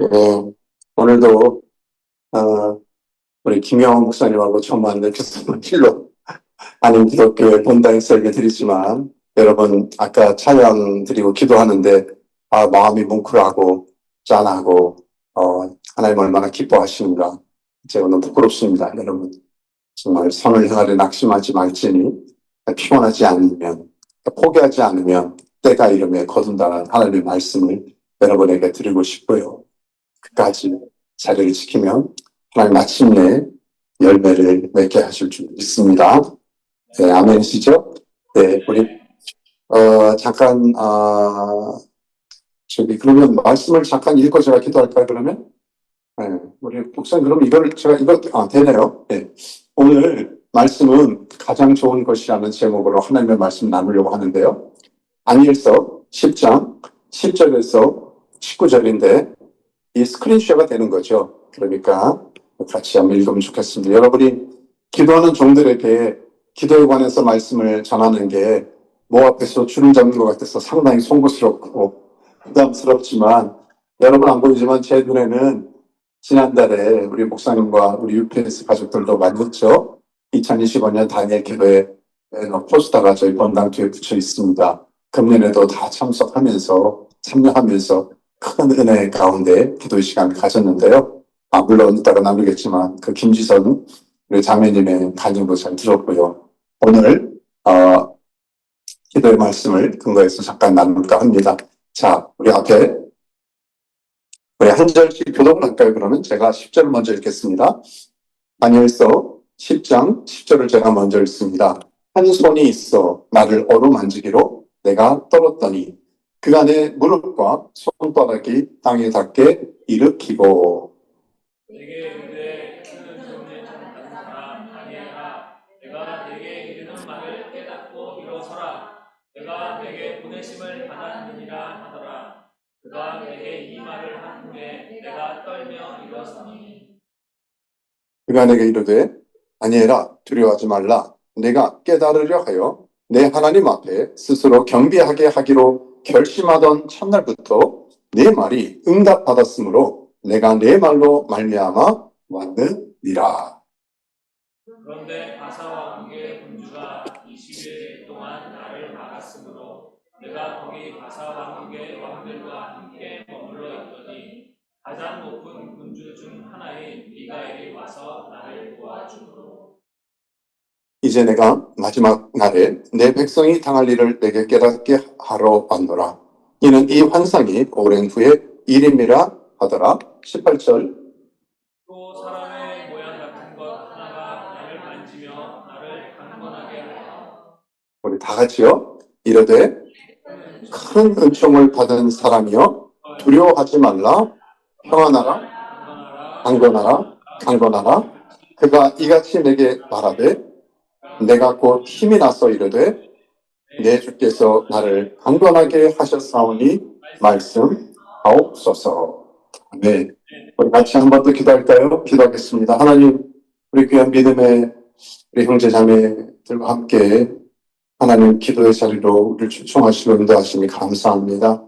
예, 오늘도 우리 김영원 목사님하고 처음 만나 교수님 필로 아닌 기독교의 본당에서 설교 드리지만 여러분 아까 찬양 드리고 기도하는데 마음이 뭉클하고 짠하고 하나님 얼마나 기뻐하시는가 제가 너무 부끄럽습니다. 여러분 정말 선을 향하여 낙심하지 말지니 피곤하지 않으면 포기하지 않으면 때가 이름에 거둔다는 하나님의 말씀을 여러분에게 드리고 싶고요. 끝까지 자리를 지키면 하나님 마침내 열매를 맺게 하실 줄 믿습니다. 네, 아멘이시죠? 네, 우리 잠깐 그러면 말씀을 잠깐 읽고 제가 기도할까요? 그러면 네, 우리 목사님 그럼 이걸 제가 되네요. 네, 오늘 말씀은 가장 좋은 것이라는 제목으로 하나님의 말씀 나누려고 하는데요. 다니엘서 10장 10절에서 19절인데 이 스크린쇼가 되는 거죠. 그러니까 같이 한번 읽으면 좋겠습니다. 여러분이 기도하는 종들에게 기도에 관해서 말씀을 전하는 게 모 앞에서 주름 잡는 것 같아서 상당히 송구스럽고 부담스럽지만 여러분 안 보이지만 제 눈에는 지난달에 우리 목사님과 우리 UPS 가족들도 만났죠. 2025년 다니엘 기도회 포스터가 저희 본당 뒤에 붙여 있습니다. 금년에도 다 참여하면서 큰 은혜 가운데 기도의 시간을 가졌는데요. 물론 이따가 나누겠지만 그 김지선 우리 자매님의 간증도 잘 들었고요. 오늘 기도의 말씀을 근거해서 잠깐 나눌까 합니다. 자, 우리 앞에 우리 한 절씩 교독을 할까요? 그러면 제가 10절을 먼저 읽겠습니다. 다니엘서 10장 10절을 제가 먼저 읽습니다. 한 손이 있어 나를 어루만지기로 내가 떨었더니 그간의 무릎과 손바닥이 땅에 닿게 일으키고 내게 이르되 그 전에 잠깐 사람 다니엘아 내가 내게 이르는 말을 깨닫고 일어서라 내가 내게 보내심을 받았느니라 하더라. 그가 내게 이 말을 한 후에 내가 떨며 일어서니 그가 내게 이르되 다니엘아 두려워하지 말라 내가 깨달으려 하여 내 하나님 앞에 스스로 경배하게 하기로 결심하던 첫날부터 내 말이 응답받았으므로 내가 내 말로 말미암아 왔느니라. 그런데 바사 왕국의 군주가 20일 동안 나를 막았으므로 내가 거기 바사 왕국의 왕들과 함께 머물러 있더니 가장 높은 군주 중 하나인 미가엘이 와서 나를 도와주므로 이제 내가 마지막 날에 내 백성이 당할 일을 내게 깨닫게 하러 왔노라. 이는 이 환상이 오랜 후에 일임이라 하더라. 18절 또 사람의 모양 같은 것 하나가 나를 만지며 나를 강건하게 하여 우리 다 같이요. 이르되 큰 은총을 받은 사람이여 두려워하지 말라 평안하라 강건하라 그가 이같이 내게 말하되 내가 곧 힘이 나서 이르되 내 주께서 나를 강건하게 하셨사오니 말씀하옵소서. 네, 우리 같이 한 번 더 기도할까요? 기도하겠습니다. 하나님, 우리 귀한 믿음의 우리 형제 자매들과 함께 하나님 기도의 자리로 우리를 초청하시고 인도하시니 감사합니다.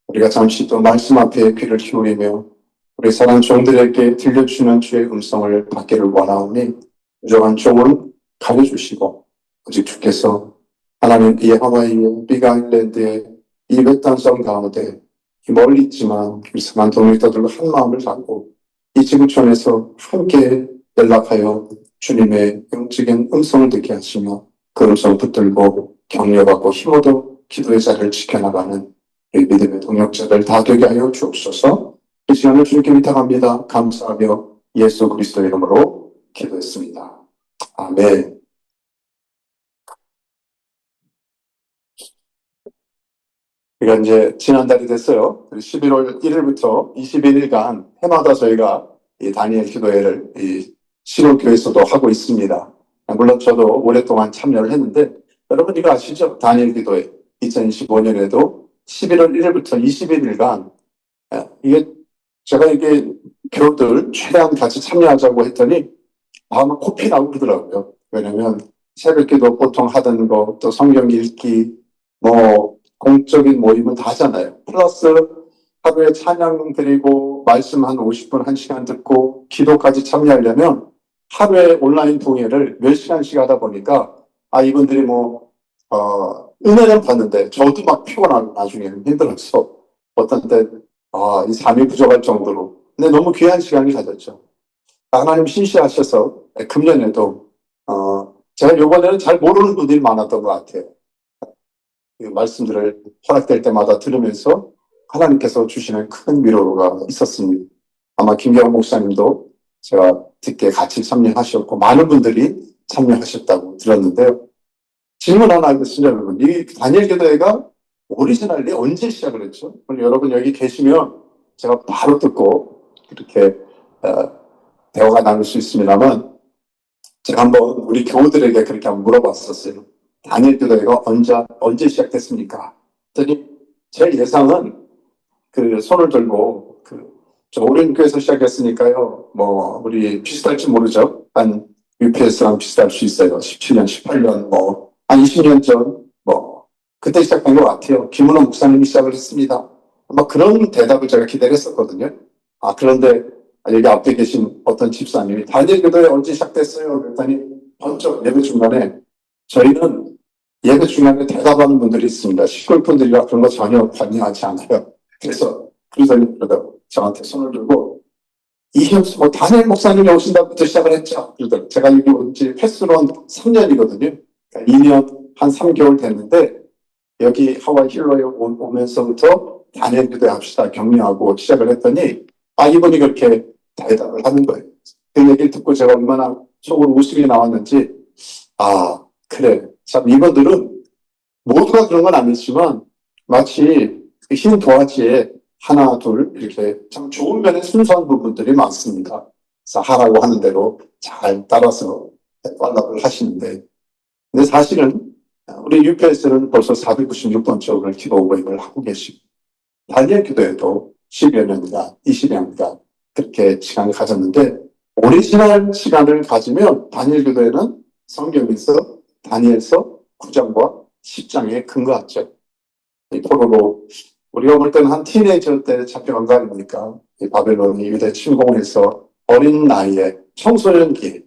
우리가 잠시 또 말씀 앞에 귀를 기울이며 우리 사랑 종들에게 들려주는 주의 음성을 받기를 원하오니 부족한 종은 가려주시고 오직 주께서 하나님 이 하와이의 비가 아일랜드의 이 외딴섬 가운데 멀리 있지만 불쌍한 동일자들과 한 마음을 갖고 이 지구촌에서 함께 연락하여 주님의 영적인 음성을 듣게 하시며 그 음성 붙들고 격려받고 힘얻어 기도의 자리를 지켜나가는 우리 믿음의 동역자들 다 되게 하여 주옵소서. 이 시간을 주님께 위탁합니다. 감사하며 예수 그리스도의 이름으로 기도했습니다. 아멘. 그러니까 이제 지난달이 됐어요. 11월 1일부터 21일간 해마다 저희가 이 다니엘 기도회를 이 신혼교회에서도 하고 있습니다. 물론 저도 오랫동안 참여를 했는데 여러분 이거 아시죠? 다니엘 기도회 2025년에도 11월 1일부터 21일간 이게 제가 이게 교우들 최대한 같이 참여하자고 했더니 아마 코피 나오고 그러더라고요. 왜냐면 새벽기도 보통 하던 거 또 성경 읽기 뭐 공적인 모임은 다 하잖아요. 플러스 하루에 찬양 드리고 말씀 한 50분, 1시간 듣고 기도까지 참여하려면 하루에 온라인 동의를 몇 시간씩 하다 보니까 이분들이 은혜는 받는데 저도 막 피곤하고 나중에 힘들어서 어떤 때 이 잠이 부족할 정도로 근데 너무 귀한 시간을 가졌죠. 하나님 신실하셔서 금년에도 제가 요번에는 잘 모르는 분들이 많았던 것 같아요. 이 말씀들을 허락될 때마다 들으면서 하나님께서 주시는 큰 위로가 있었습니다. 아마 김경호 목사님도 제가 듣기에 같이 참여하셨고 많은 분들이 참여하셨다고 들었는데요. 질문 하나 하겠습니다, 여러분. 이 다니엘 교대회가 오리지널리 언제 시작을 했죠? 오늘 여러분 여기 계시면 제가 바로 듣고 이렇게 대화가 나눌 수 있습니다만 제가 한번 우리 교우들에게 그렇게 한번 물어봤었어요. 다니엘 교대회가 언제 시작됐습니까? 그랬더니 제 예상은 손을 들고 저 오륜교에서 시작했으니까요. 우리 비슷할지 모르죠. 한 UPS랑 비슷할 수 있어요. 17년, 18년, 한 20년 전, 그때 시작한 것 같아요. 김은호 목사님이 시작을 했습니다. 아마 그런 대답을 제가 기대했었거든요. 그런데 여기 앞에 계신 어떤 집사님이 다니엘 교도회 언제 시작됐어요? 그랬더니 번쩍 예배 중간에 저희는 예배 중간에 대답하는 분들이 있습니다. 시골 분들이라 그런 거 전혀 관여하지 않아요. 그래서 그러더라고 저한테 손을 들고 다니엘 목사님이 오신다부터 시작을 했죠. 그러더라고 제가 여기 온 지 횟수로 한 3년이거든요. 그러니까 2년 한 3개월 됐는데 여기 하와이 힐러에 오면서부터 다니엘 교대 합시다 격려하고 시작을 했더니 이분이 그렇게 대답을 하는 거예요. 그 얘기를 듣고 제가 얼마나 속으로 웃음이 나왔는지 그래 참 이분들은 모두가 그런 건 아니지만 마치 흰 도화지에 하나 둘 이렇게 참 좋은 면에 순수한 부분들이 많습니다. 그래서 하라고 하는 대로 잘 따라서 팔로우를 하시는데 근데 사실은 우리 UPS는 벌써 496번째 기도 모임을 하고 계시고 다니엘 교도에도 10여 년이나 20여 년이나 그렇게 시간을 가졌는데 오리지널 시간을 가지면 다니엘 교도에는 성경에서 다니엘서 9장과 10장에 근거하죠. 포로로 우리가 볼 때는 한 티네이저 때 잡혀간 거 아닙니까? 바벨론이 유대 침공해서 어린 나이에 청소년기에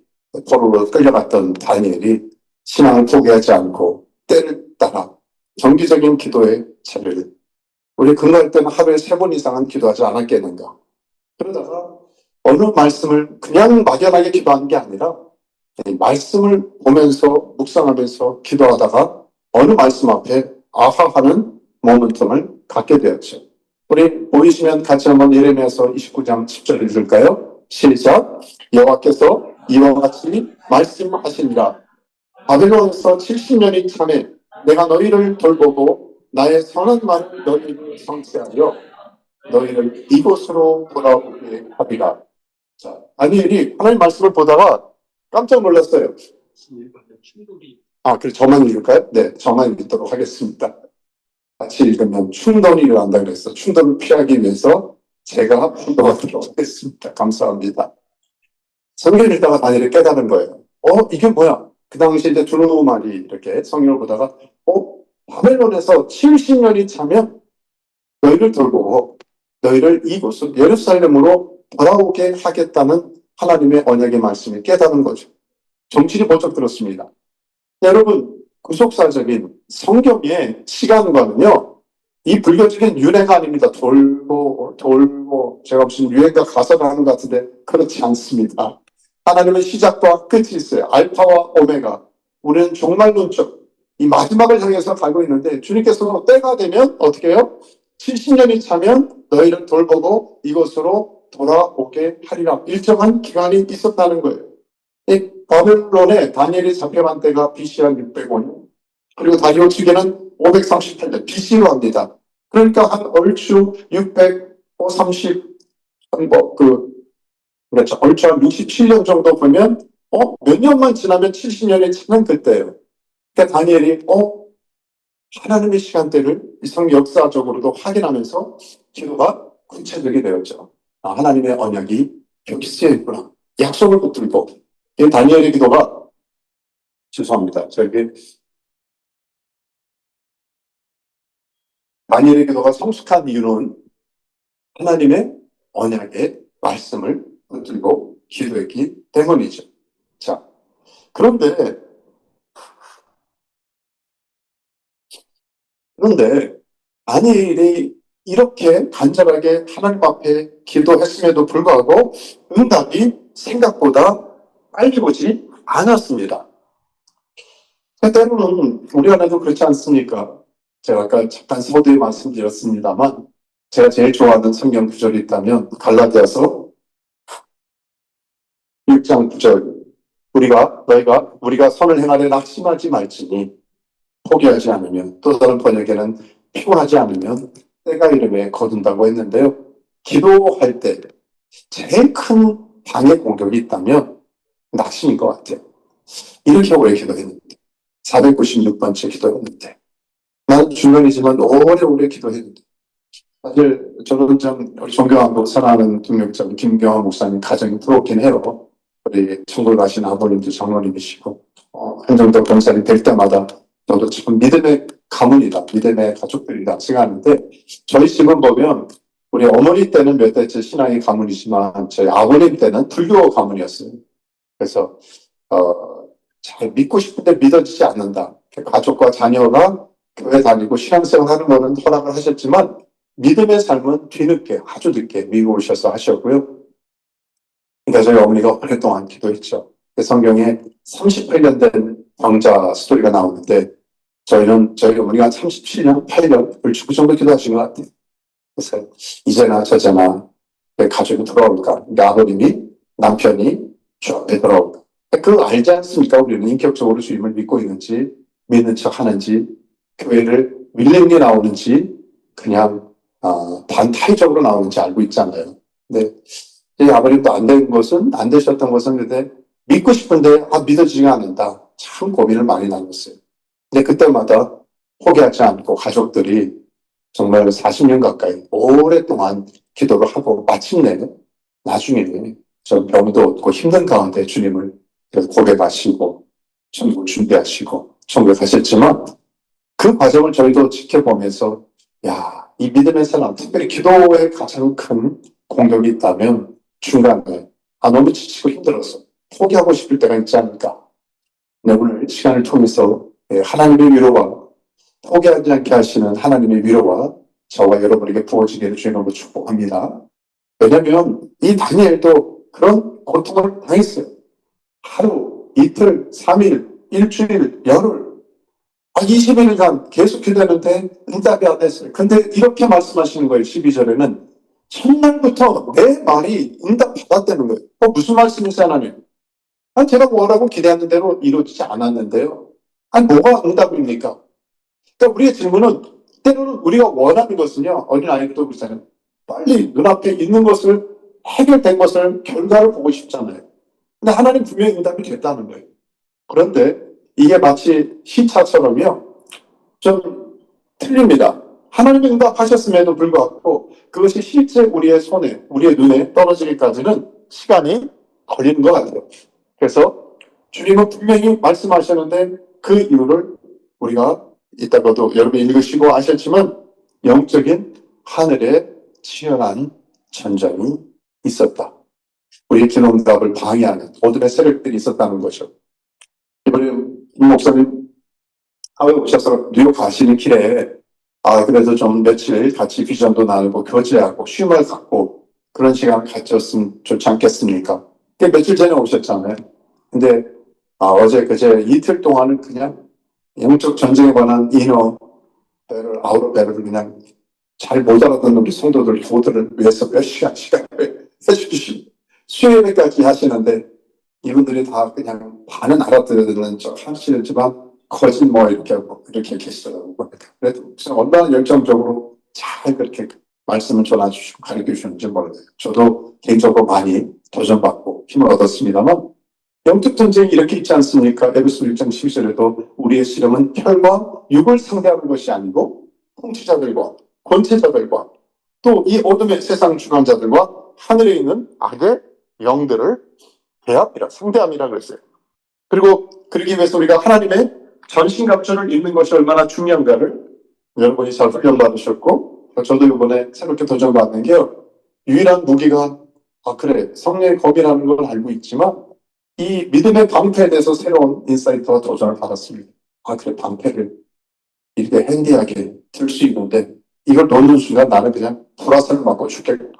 포로로 끌려갔던 다니엘이 신앙을 포기하지 않고 때를 따라 정기적인 기도의 자리를 우리 근거할 때는 하루에 3번 이상은 기도하지 않았겠는가. 그러다가 어느 말씀을 그냥 막연하게 기도하는 게 아니라 말씀을 보면서 묵상하면서 기도하다가 어느 말씀 앞에 아하하는 모멘텀을 갖게 되었죠. 우리 보이시면 같이 한번 예레미야서 29장 10절 읽을까요? 시작. 여호와께서 이와 같이 말씀하시니라. 바벨론에서 70년이 참에 내가 너희를 돌보고 나의 선한 말을 너희에게 성취하여 너희를 이곳으로 돌아오게 하리라. 자, 다니엘이 하나님 말씀을 보다가 깜짝 놀랐어요. 그래 저만 읽을까요? 네, 저만 읽도록 하겠습니다. 같이 읽으면 충돌이 일어난다 그랬어. 충돌을 피하기 위해서 제가 도와드리도록 하겠습니다. 감사합니다. 성경을 읽다가 다니엘이 깨달은 거예요. 이게 뭐야? 그 당시 이제 두루마리 이렇게 성경을 보다가 바벨론에서 70년이 차면 너희를 돌보고 너희를 이곳으로 예루살렘으로 돌아오게 하겠다는 하나님의 언약의 말씀을 깨달은 거죠. 정신이 번쩍 들었습니다. 여러분 구속사적인 성경의 시간과는요 이 불교적인 유래가 아닙니다. 돌고 제가 무슨 유행가 가사를 하는 것 같은데 그렇지 않습니다. 하나님의 시작과 끝이 있어요. 알파와 오메가. 우리는 종말론적 이 마지막을 향해서 가고 있는데 주님께서는 때가 되면 어떻게 해요? 70년이 차면 너희를 돌보고 이곳으로 돌아오게 하리라. 일정한 기간이 있었다는 거예요. 이 바벨론에 다니엘이 잡혀간 때가 BC 한 605년 그리고 다리오 측에는 538년 BC로 합니다. 그러니까 한 얼추 630 그렇죠. 얼추 한 67년 정도 보면 몇 년만 지나면 70년이 차는 그때예요. 그러니까 다니엘이 하나님의 시간대를 이성 역사적으로도 확인하면서 기도가 구체적이 되었죠. 하나님의 언약이 여기 쓰여있구나. 약속을 붙들고 이 다니엘의 기도가 죄송합니다. 다니엘의 기도가 성숙한 이유는 하나님의 언약의 말씀을 붙들고 기도했기 때문이죠. 자, 그런데 다니엘이 이렇게 간절하게 하나님 앞에 기도했음에도 불구하고 응답이 생각보다 빨리 오지 않았습니다. 때로는 우리 안에도 그렇지 않습니까? 제가 아까 잠깐 서두에 말씀드렸습니다만 제가 제일 좋아하는 성경 구절이 있다면 갈라디아서 6장 9절 우리가 선을 행하려 낙심하지 말지니 포기하지 않으면 또 다른 번역에는 피곤하지 않으면 때가 이름에 거둔다고 했는데요. 기도할 때 제일 큰 방해 공격이 있다면 낙심인 것 같아요. 이렇게 오래 기도했는데 496번째 기도했는데 나는 중간이지만 오래오래 기도했는데 사실 저는 좀 우리 존경하고 사랑하는 동역자분 김경환 목사님 가정이 부럽긴 해요. 우리 천국 가신 아버님도 장로님이시고 한정도 권사님 될 때마다 저도 참 믿음의 가문이다, 믿음의 가족들이다 생각하는데 저희 집은 보면 우리 어머니 때는 몇 대째 신앙의 가문이지만 저희 아버님 때는 불교 가문이었어요. 그래서 잘 믿고 싶은데 믿어지지 않는다. 가족과 자녀가 교회 다니고 신앙생활 하는 거는 허락을 하셨지만 믿음의 삶은 뒤늦게 아주 늦게 미국 오셔서 하셨고요. 그러니까 저희 어머니가 오랫동안 기도했죠. 성경에 38년 된 왕자 스토리가 나오는데 저희 어머니가 37년, 8년 그 정도 기도하신 것 같아요. 그래서 이제나 저제나 내 가족이 돌아올까? 그러니까 아버님이 남편이 주 앞에 돌아올까? 그거 알지 않습니까? 우리는 인격적으로 주님을 믿고 있는지 믿는 척 하는지 교회를 윌링리 나오는지 그냥 반타이적으로 나오는지 알고 있잖아요. 근데 이 아버님도 안 되셨던 것은 근데 믿고 싶은데 믿어지지가 않는다. 참 고민을 많이 나눴어요. 근데 그때마다 포기하지 않고 가족들이 정말 40년 가까이 오랫동안 기도를 하고 마침내 나중에 저 병도 얻고 힘든 가운데 주님을 고백하시고 천국 준비하시고 천국에 가셨지만 그 과정을 저희도 지켜보면서 이 믿음의 사람, 특별히 기도에 가장 큰 공격이 있다면 중간에 너무 지치고 힘들어서 포기하고 싶을 때가 있지 않을까. 네, 오늘 시간을 통해서 하나님의 위로와 포기하지 않게 하시는 하나님의 위로와 저와 여러분에게 부어지기를 주님으로 축복합니다. 왜냐하면 이 다니엘도 그런 고통을 당했어요. 하루, 이틀, 3일, 일주일, 열흘 20일간 계속 기도했는데 응답이 안 됐어요. 근데 이렇게 말씀하시는 거예요. 12절에는 첫날부터 내 말이 응답 받았다는 거예요. 무슨 말씀이세요, 하나님? 제가 원하고 기대하는 대로 이루어지지 않았는데요. 뭐가 응답입니까? 그러니까 우리의 질문은 때로는 우리가 원하는 것은요. 어린아이들도 그렇잖아요. 빨리 눈앞에 있는 것을 해결된 것을 결과를 보고 싶잖아요. 근데 하나님 분명히 응답이 됐다는 거예요. 그런데 이게 마치 시차처럼요. 좀 틀립니다. 하나님이 응답하셨음에도 불구하고 그것이 실제 우리의 손에, 우리의 눈에 떨어지기까지는 시간이 걸리는 것 같아요. 그래서 주님은 분명히 말씀하셨는데 그 이유를 우리가 이따가도 여러분이 읽으시고 아셨지만 영적인 하늘에 치열한 전쟁이 있었다. 우리의 기도 응답을 방해하는 어둠의 세력들이 있었다는 거죠. 이번에 임 목사님 하와이 오셔서 뉴욕 가시는 길에 그래도 좀 며칠 같이 비전도 나누고 교제하고 쉼을 갖고 그런 시간 가졌으면 좋지 않겠습니까? 며칠 전에 오셨잖아요. 근데 어제 그제 이틀 동안은 그냥 영적 전쟁에 관한 인어 배를 아우러 배를 그냥 잘 못 알아듣는 우리 성도들 교우들을 위해서 몇 시간씩 해주시고 수요일까지 하시는데 이분들이 다 그냥 반은 알아듣는 척 하시지만 거짓 이렇게 계시더라고요. 그래도 얼마나 열정적으로 잘 그렇게 말씀을 전해주시고 가르쳐 주시는지 몰라요. 저도 개인적으로 많이 도전받고 힘을 얻었습니다만 영적 전쟁이 이렇게 있지 않습니까? 에베소 6장 12절에도 우리의 씨름은 혈과 육을 상대하는 것이 아니고 통치자들과 권세자들과 또 이 어둠의 세상 주관자들과 하늘에 있는 악의 영들을 배합이라 상대함이라 그랬어요. 그리고 그러기 위해서 우리가 하나님의 전신갑주를 입는 것이 얼마나 중요한가를 여러분이 잘 훈련받으셨고 저도 이번에 새롭게 도전받는 게요. 유일한 무기가 그래 성령의 검이라는 걸 알고 있지만 이 믿음의 방패에 대해서 새로운 인사이트와 도전을 받았습니다. 그래 방패를 이렇게 핸디하게 들 수 있는데 이걸 놓는 순간 나는 그냥 불화살을 맞고 죽겠구나.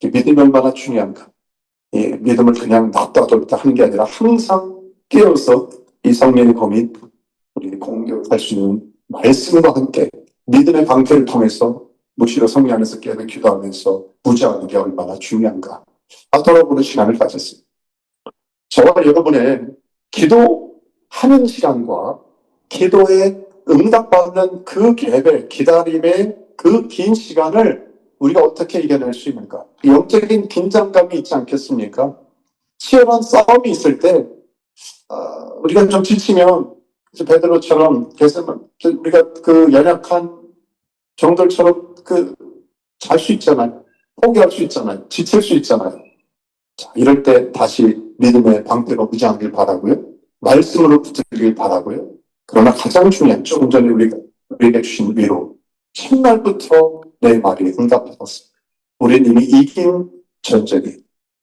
믿음이 얼마나 중요한가. 이 믿음을 그냥 놨다 하는 게 아니라 항상 깨어서 이 성령의 검이 우리 공격할 수 있는 말씀과 함께 믿음의 방패를 통해서 무시로 성령 안에서 깨어 기도하면서 무지하는 게 얼마나 중요한가. 돌아보는 시간을 가졌습니다. 저와 여러분의 기도하는 시간과 기도에 응답받는 그 갭의 기다림의 그 긴 시간을 우리가 어떻게 이겨낼 수 있는가? 영적인 긴장감이 있지 않겠습니까? 치열한 싸움이 있을 때 우리가 좀 지치면 베드로처럼 우리가 그 연약한 종들처럼 잘 수 있잖아요. 포기할 수 있잖아요. 지칠 수 있잖아요. 자, 이럴 때 다시 믿음의 방패로 무장하길 바라고요. 말씀으로 붙들길 바라고요. 그러나 가장 중요한 조금 전에 우리에게 주신 위로 첫날부터 내 말이 응답받았습니다. 우리는 이미 이긴 전쟁이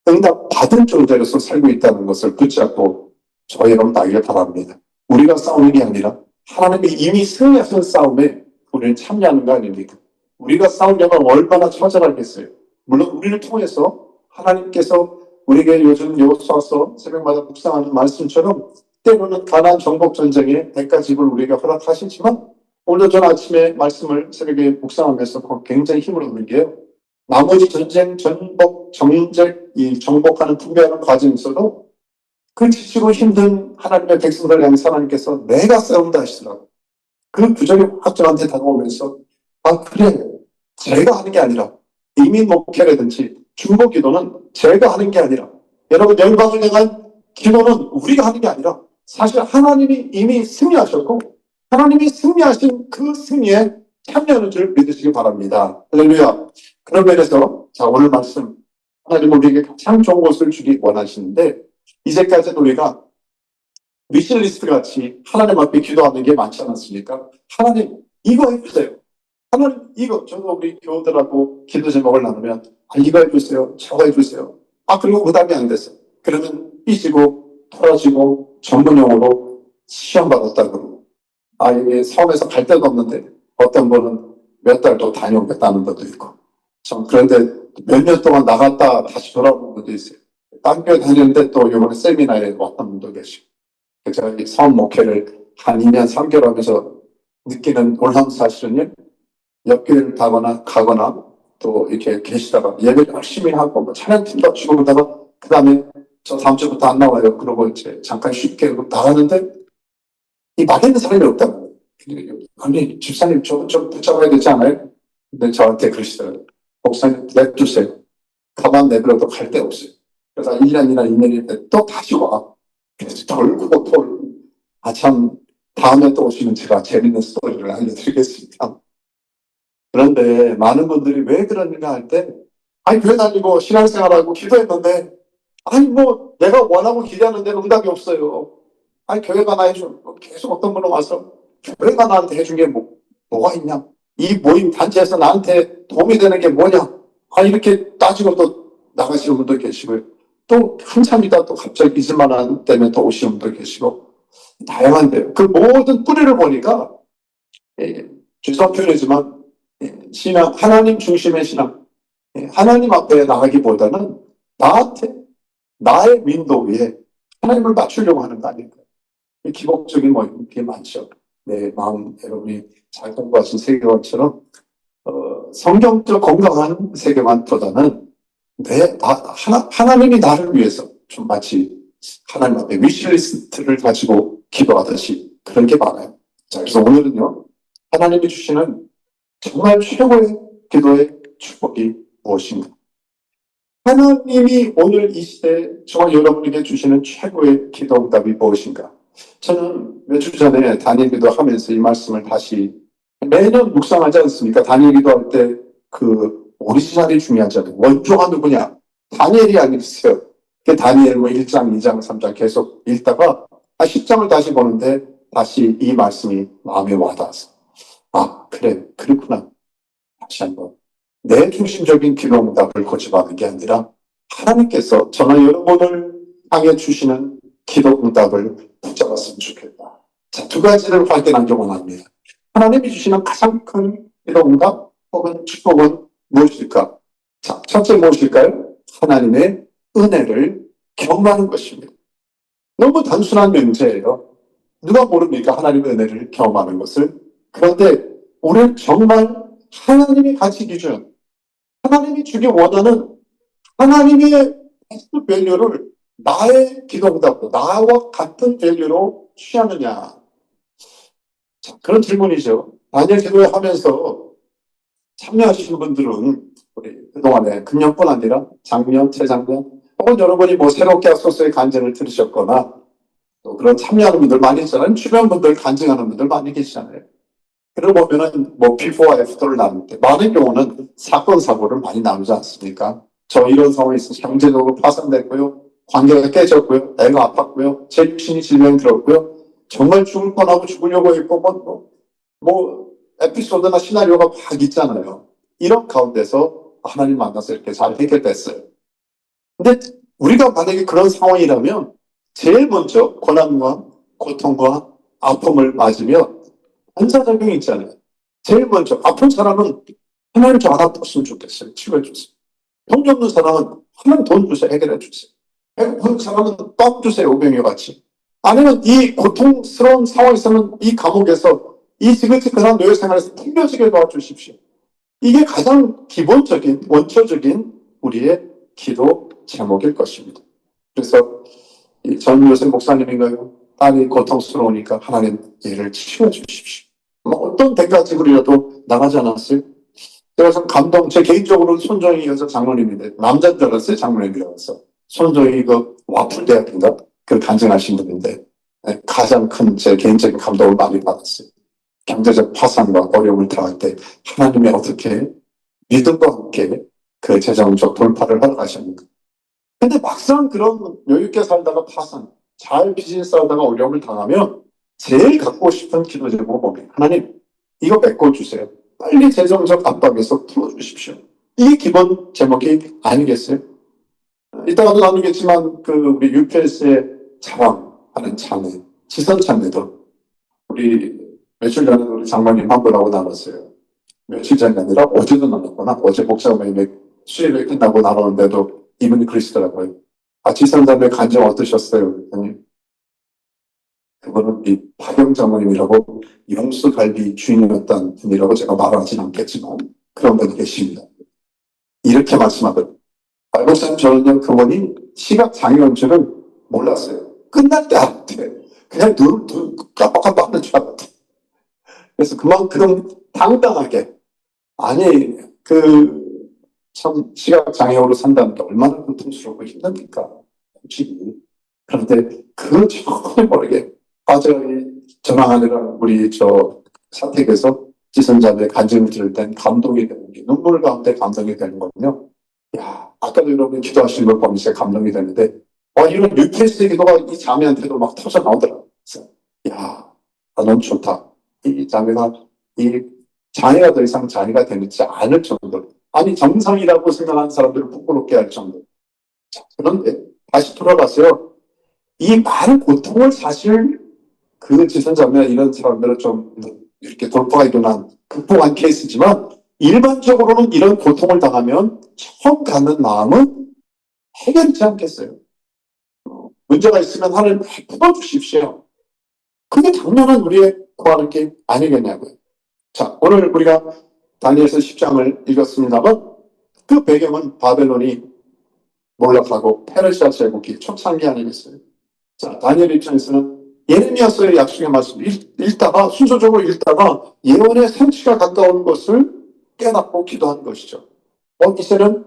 응답받은 존재로서 살고 있다는 것을 붙잡고 저와 여러분 나기를 바랍니다. 우리가 싸우는 게 아니라 하나님이 이미 승리하신 싸움에 우리는 참여하는 거 아닙니까? 우리가 싸우려면 얼마나 처절하겠어요. 물론 우리를 통해서 하나님께서 우리에게 요즘 여호수아서 새벽마다 묵상하는 말씀처럼 때로는 가나안 정복 전쟁의 대가집을 우리에게 허락하시지만 오늘 전 아침에 말씀을 새벽에 묵상하면서 굉장히 힘을 얻는 게요. 나머지 전쟁, 이 정복하는 분배하는 과정에서도 그 지치고 힘든 하나님의 백성들을 향해서 하나님께서 내가 싸운다 하시더라고요. 그 구절이 확 저한테 다가오면서 그래 제가 하는 게 아니라 이민 목회라든지 중보 기도는 제가 하는 게 아니라 여러분 영광을 향한 기도는 우리가 하는 게 아니라 사실 하나님이 이미 승리하셨고 하나님이 승리하신 그 승리에 참여하는 줄 믿으시기 바랍니다. 할렐루야. 그런 면에서 자 오늘 말씀 하나님 우리에게 가장 좋은 것을 주기 원하시는데 이제까지는 우리가 위시리스트 같이 하나님 앞에 기도하는 게 많지 않았습니까? 하나님 이거 해주세요. 하나님 이거 저도 우리 교우들하고 기도 제목을 나누면 이거 해주세요. 저거 해주세요. 그리고 응답이 안 됐어요. 그러면 삐지고 털어지고 전문용어로 시험 받았다 그러고 이게 섬에서 갈 데도 없는데 어떤 분은 몇 달도 다녀오겠다는 것도 있고 그런데 몇 년 동안 나갔다 다시 돌아오는 분도 있어요. 딴 교회 다녔는데 또 이번에 세미나에 왔던 분도 계시고 제가 이 섬 목회를 한 2년 3개월 하면서 느끼는 놀라운 사실은요. 옆교회를 가거나 또 이렇게 계시다가 예배를 열심히 하고 찬양팀도 치고 그러다가 그 다음에 저 다음 주부터 안 나와요. 그러고 이제 잠깐 쉽게 나가는데 이 말에 있는 사람이 없다고. 아니 집사님 좀 붙잡아야 되지 않아요? 근데 저한테 그러시더라고요. 목사님 냅두세요. 가만 내버려도 갈 데 없어요. 그래서 1년이나 2년이 또 다시 와. 그래서 돌고 참 다음에 또 오시면 제가 재밌는 스토리를 알려드리겠습니다. 그런데 많은 분들이 왜 그러는가 할 때 교회 다니고 신앙생활하고 기도했는데 내가 원하고 기대하는 데는 응답이 없어요. 교회가 나 해준 계속 어떤 분은 와서 교회가 나한테 해준 게 뭐가 있냐? 이 모임 단체에서 나한테 도움이 되는 게 뭐냐? 이렇게 따지고 또 나가시는 분도 계시고요. 또 한참 있다 또 갑자기 잊을만한 때문에 또 오시는 분도 계시고 다양한데요. 그 모든 뿌리를 보니까 죄송한 표현이지만 신앙 하나님 중심의 신앙 하나님 앞에 나가기보다는 나의 윈도우 위에 하나님을 맞추려고 하는 거 아닐까요? 기복적인 이게 많죠. 내 마음 여러분이 잘 공부하신 세계관처럼 성경적 건강한 세계관보다는 하나님이 나를 위해서 좀 마치 하나님 앞에 위시리스트를 가지고 기도하듯이 그런 게 많아요. 자, 그래서 오늘은요, 하나님이 주시는 정말 최고의 기도의 축복이 무엇인가? 하나님이 오늘 이 시대에 저와 여러분에게 주시는 최고의 기도 응답이 무엇인가? 저는 몇 주 전에 단일 기도하면서 이 말씀을 다시 매년 묵상하지 않습니까? 단일 기도할 때 오리지널이 중요하잖아요. 원조가 누구냐? 다니엘이 아니겠어요. 다니엘 1장, 2장, 3장 계속 읽다가 10장을 다시 보는데 다시 이 말씀이 마음에 와닿아서 그래, 그렇구나. 다시 한번 내 중심적인 기도응답을 고집하는 게 아니라 하나님께서 저나 여러분을 향해 주시는 기도응답을 붙잡았으면 좋겠다. 자, 두 가지를 확인하기 원합니다. 하나님이 주시는 가장 큰 기도응답 혹은 축복은 무엇일까? 자, 첫째 무엇일까요? 하나님의 은혜를 경험하는 것입니다. 너무 단순한 명제예요. 누가 모릅니까? 하나님의 은혜를 경험하는 것을. 그런데 우리는 정말 하나님의 가치 기준, 하나님이 주기 원하는 하나님의 베스트 밸류를 나의 기도응답으로, 나와 같은 밸류로 취하느냐. 자, 그런 질문이죠. 다니엘 기도회 하면서 참여하시는 분들은 우리 그동안에 금년뿐 아니라 작년, 재작년, 혹은 여러분이 뭐 새롭게 하소서의 간증을 들으셨거나 또 그런 참여하는 분들 많이 있잖아요. 주변 분들 간증하는 분들 많이 계시잖아요. 그러고 보면은 뭐 비포와 애프터를 나눌 때 많은 경우는 사건 사고를 많이 나누지 않습니까? 저 이런 상황이 있어서 경제적으로 파산됐고요. 관계가 깨졌고요. 애가 아팠고요. 제 육신이 질병이 들었고요. 정말 죽을 뻔하고 죽으려고 했고 뭐 에피소드나 시나리오가 막 있잖아요. 이런 가운데서 하나님 만나서 이렇게 잘 해결됐어요. 근데 우리가 만약에 그런 상황이라면 제일 먼저 고난과 고통과 아픔을 맞으면 반사작용이 있잖아요. 제일 먼저 아픈 사람은 하나님 저 알아봤으면 좋겠어요. 치료해 주세요. 병이 없는 사람은 하나님 돈 주세요. 해결해 주세요. 배고픈 사람은 떡 주세요. 오병이와 같이. 아니면 이 고통스러운 상황에서는 이 감옥에서 이 지긋지긋한 노예 생활에서 풀려지게 도와주십시오. 이게 가장 기본적인 원초적인 우리의 기도 제목일 것입니다. 그래서 전 요새 목사님인가요? 딸이 고통스러우니까 하나님 얘를 치유해 주십시오. 뭐 어떤 대가지고라도 나가지 않았어요? 제가 참 제 개인적으로는 손정희 여자 장로님인데, 남자인 줄 알았어요, 장로님이라고 해서. 손정희 그 와플대학인가? 그 간증하신 분인데, 가장 큰 제 개인적인 감동을 많이 받았어요. 경제적 파산과 어려움을 당할 때 하나님이 어떻게 믿음과 함께 그 재정적 돌파를 허락하셨는가. 근데 막상 그런 여유있게 살다가 파산, 잘 비즈니스 하다가 어려움을 당하면 제일 갖고 싶은 기도 제목은 뭡니까? 하나님, 이거 메꿔주세요. 빨리 재정적 압박에서 풀어주십시오. 이게 기본 제목이 아니겠어요? 이따가도 나누겠지만 그 우리 UPS의 자랑하는 자매, 지선 자매도 우리 며칠 전에 우리 장모님 한 분하고 나눴어요. 며칠 전이 아니라 어제도 나눴구나. 어제 목사님의 수요일에 끝나고 나눴는데도 이분이 그러시더라고요. 아, 지선자매 간증 어떠셨어요? 그랬더니 그분은 이 박영 장모님이라고 영수갈비 주인이었던 분이라고 제가 말하진 않겠지만 그런 분이 계십니다. 이렇게 말씀하거든요. 목사님 저는요 그분이 시각장애인 줄은 몰랐어요. 끝날 때 알았대. 그냥 눈 깜빡깜빡 하는 줄 알았대. 그래서 그만큼 당당하게 아니 참 시각장애인으로 산다는 게 얼마나 고통스럽고 힘듭니까? 솔직히. 그런데 그걸 전혀 모르게 제가 전화하느라 우리 사택에서 지선자들의 간증을 들을 땐 감동이 되는 게 눈물 가운데 감동이 되는 거군요. 야, 아까도 여러분이 기도하시는 걸 보면 제가 감동이 되는데 이런 뉴페이스의 기도가 이 자매한테도 막 터져 나오더라고요. 그래서 야, 너무 좋다. 이 자매가 이 장애가 더 이상 장애가 되지 않을 정도로 아니 정상이라고 생각하는 사람들을 부끄럽게 할 정도. 자, 그런데 다시 돌아가서요. 이 많은 고통을 사실 그 지선자매나 이런 사람들은 좀 이렇게 돌파가 일어난 극복한 케이스지만 일반적으로는 이런 고통을 당하면 처음 갖는 마음은 해결되지 않겠어요. 문제가 있으면 하나님 풀어주십시오. 그게 당연한 우리의 구하는 게 아니겠냐고요. 자, 오늘 우리가 다니엘서 10장을 읽었습니다만 그 배경은 바벨론이 몰락하고 페르시아 제국이 초창기 아니겠어요. 자, 다니엘 입장에서는 예레미야서의 약속의 말씀을 읽다가 순서적으로 읽다가 예언의 성취가 가까운 것을 깨닫고 기도한 것이죠. 이제는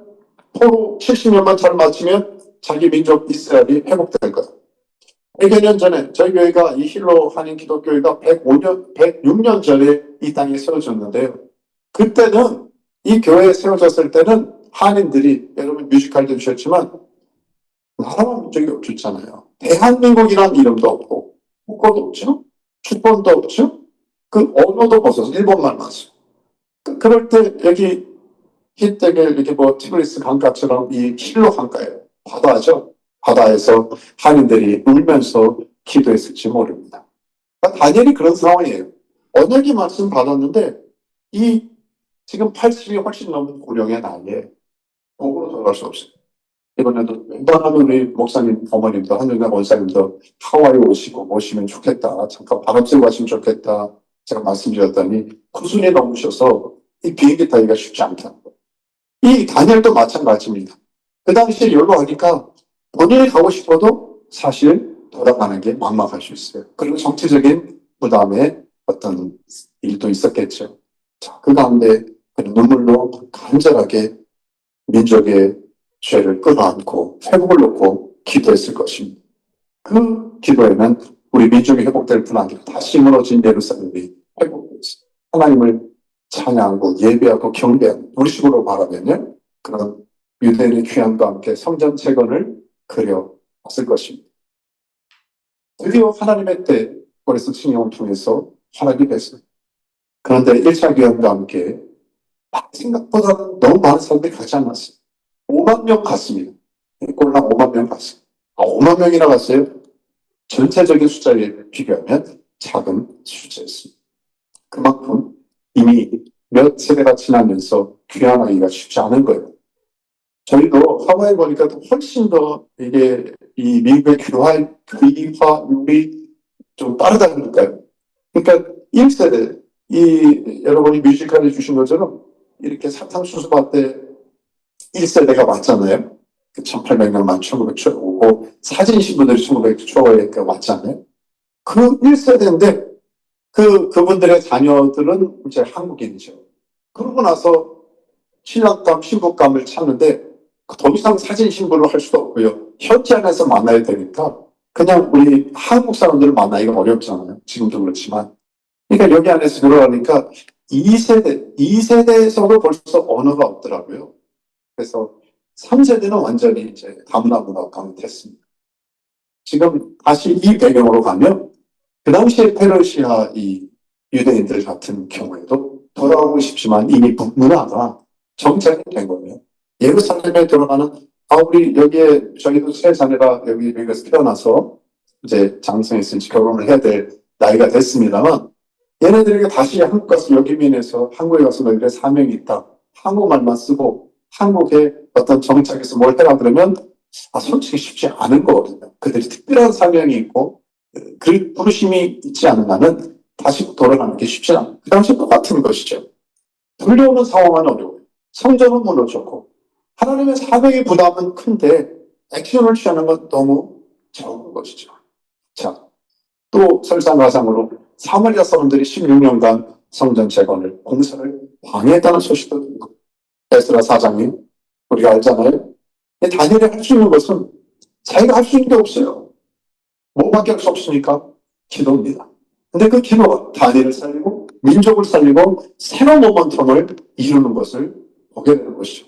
포로 70년만 잘 마치면 자기 민족 이스라엘이 회복될 거야. 100여 년 전에 저희 교회가 이 힐로 한인 기독교회가 106년 전에 이 땅에 세워졌는데요. 그때는 이 교회에 세워졌을 때는 한인들이 여러분 뮤지컬도 주셨지만 나라와 민족이 없었잖아요. 대한민국이라는 이름도 없고 국어도 없죠. 주권도 없죠. 그 언어도 없어서 일본말만 써요. 그럴 때 여기 희대게 이렇게 뭐 티그리스 강가처럼 이 힐로 강가예요. 바다죠. 바다에서 한인들이 울면서 기도했을지 모릅니다. 그러니까 다니엘이 그런 상황이에요. 언약의 말씀 받았는데 이 지금 80이 훨씬 넘은 고령의 나이에 거꾸로 돌아갈 수 없어요. 이번에도 웬만하면 우리 목사님, 어머님도, 한정남 원사님도 하와이 오시고 모시면 좋겠다. 잠깐 바람 쐬고 가시면 좋겠다. 제가 말씀드렸더니 구순이 넘으셔서 이 비행기 타기가 쉽지 않다는 거예요. 이 다니엘도 마찬가지입니다. 그 당시에 연로하니까 본인이 가고 싶어도 사실 돌아가는 게 막막할 수 있어요. 그리고 정치적인 부담에 어떤 일도 있었겠죠. 자, 그 가운데 눈물로 간절하게 민족의 죄를 끌어안고 회복을 놓고 기도했을 것입니다. 그 기도에는 우리 민족이 회복될 뿐 아니라 다시 무너진 예루살렘이 회복됐어요. 하나님을 찬양하고 예배하고 경배하고 우리식으로 말하면요. 그런 유대인의 귀함과 함께 성전 재건을 그려왔을 것입니다. 드디어 하나님의 때 그래서 칭령을 통해서 허락이 됐어요. 그런데 1차 귀함과 함께 생각보다 너무 많은 사람들이 가지 않았어요. 5만 명 갔습니다. 꼴랑 5만 명 갔어요. 5만 명이나 갔어요? 전체적인 숫자에 비교하면 작은 숫자였습니다. 그만큼 이미 몇 세대가 지나면서 귀환하기가 쉽지 않은 거예요. 저희도 하와이 보니까 훨씬 더 이게 이 미국의 귀화율이 좀 빠르다 그럴까요? 그러니까 1세대, 여러분이 뮤지컬 해주신 것처럼 이렇게 사탕수수밭 때 1세대가 왔잖아요. 1800년만 1900초에 오고 사진 신부들이 1900초에 왔잖아요. 그 1세대인데 그분들의 자녀들은 이제 한국인이죠. 그러고 나서 신랑감, 신부감을 찾는데 더 이상 사진 신부를 할 수도 없고요. 현지안에서 만나야 되니까 그냥 우리 한국 사람들을 만나기가 어렵잖아요. 지금도 그렇지만. 그러니까 여기 안에서 들어가니까 2세대에서도 벌써 언어가 없더라고요. 그래서 3세대는 완전히 이제 다문화 문화가 됐습니다. 지금 다시 이 배경으로 가면 그 당시에 페르시아 이 유대인들 같은 경우에도 돌아오고 싶지만 이미 문화가 정착이 된 거예요. 예루살렘에 들어가는 우리 여기에 저희도 세 자매가 여기 미국에서 태어나서 이제 장성했으니 결혼을 해야 될 나이가 됐습니다만 얘네들에게 다시 한국 가서 여기민에서 한국에 가서 너희들의 사명이 있다. 한국말만 쓰고 한국의 어떤 정착에서 뭘 해라 그러면 솔직히 쉽지 않은 거거든요. 그들이 특별한 사명이 있고 그 부르심이 있지 않은 한은 다시 돌아가는 게 쉽지 않아요. 그 당시 똑같은 것이죠. 불려오는 상황은 어려워요. 성전은 무너졌고 하나님의 사명의 부담은 큰데 액션을 취하는 건 너무 적은 것이죠. 자, 또 설상가상으로 사마리아 사람들이 16년간 성전 재건을 공사를 방해했다는 소식도 듣고 에스라 사장님 우리가 알잖아요. 다니엘이 할 수 있는 것은 자기가 할 수 있는 게 없어요. 뭐밖에 할 수 없으니까 기도입니다. 근데 그 기도가 다니엘을 살리고 민족을 살리고 새로운 모멘텀을 이루는 것을 보게 되는 것이죠.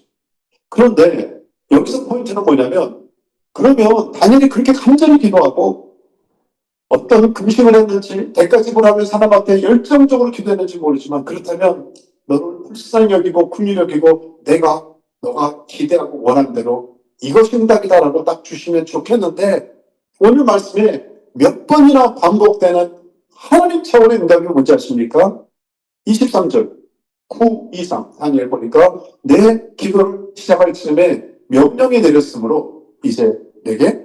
그런데 여기서 포인트는 뭐냐면 그러면 다니엘이 그렇게 간절히 기도하고 어떤 금식을 했는지 대가 지불하며 사람 앞에 열정적으로 기도했는지 모르지만 그렇다면 너를 불쌍히 여기고 긍휼히 여기고 너가 기대하고 원하는 대로 이것이 응답이다라고 딱 주시면 좋겠는데 오늘 말씀에 몇 번이나 반복되는 하나님 차원의 응답이 뭔지 아십니까? 23절 9 이상 다니엘 보니까 내 기도를 시작할 즈음에 명령이 내렸으므로 이제 내게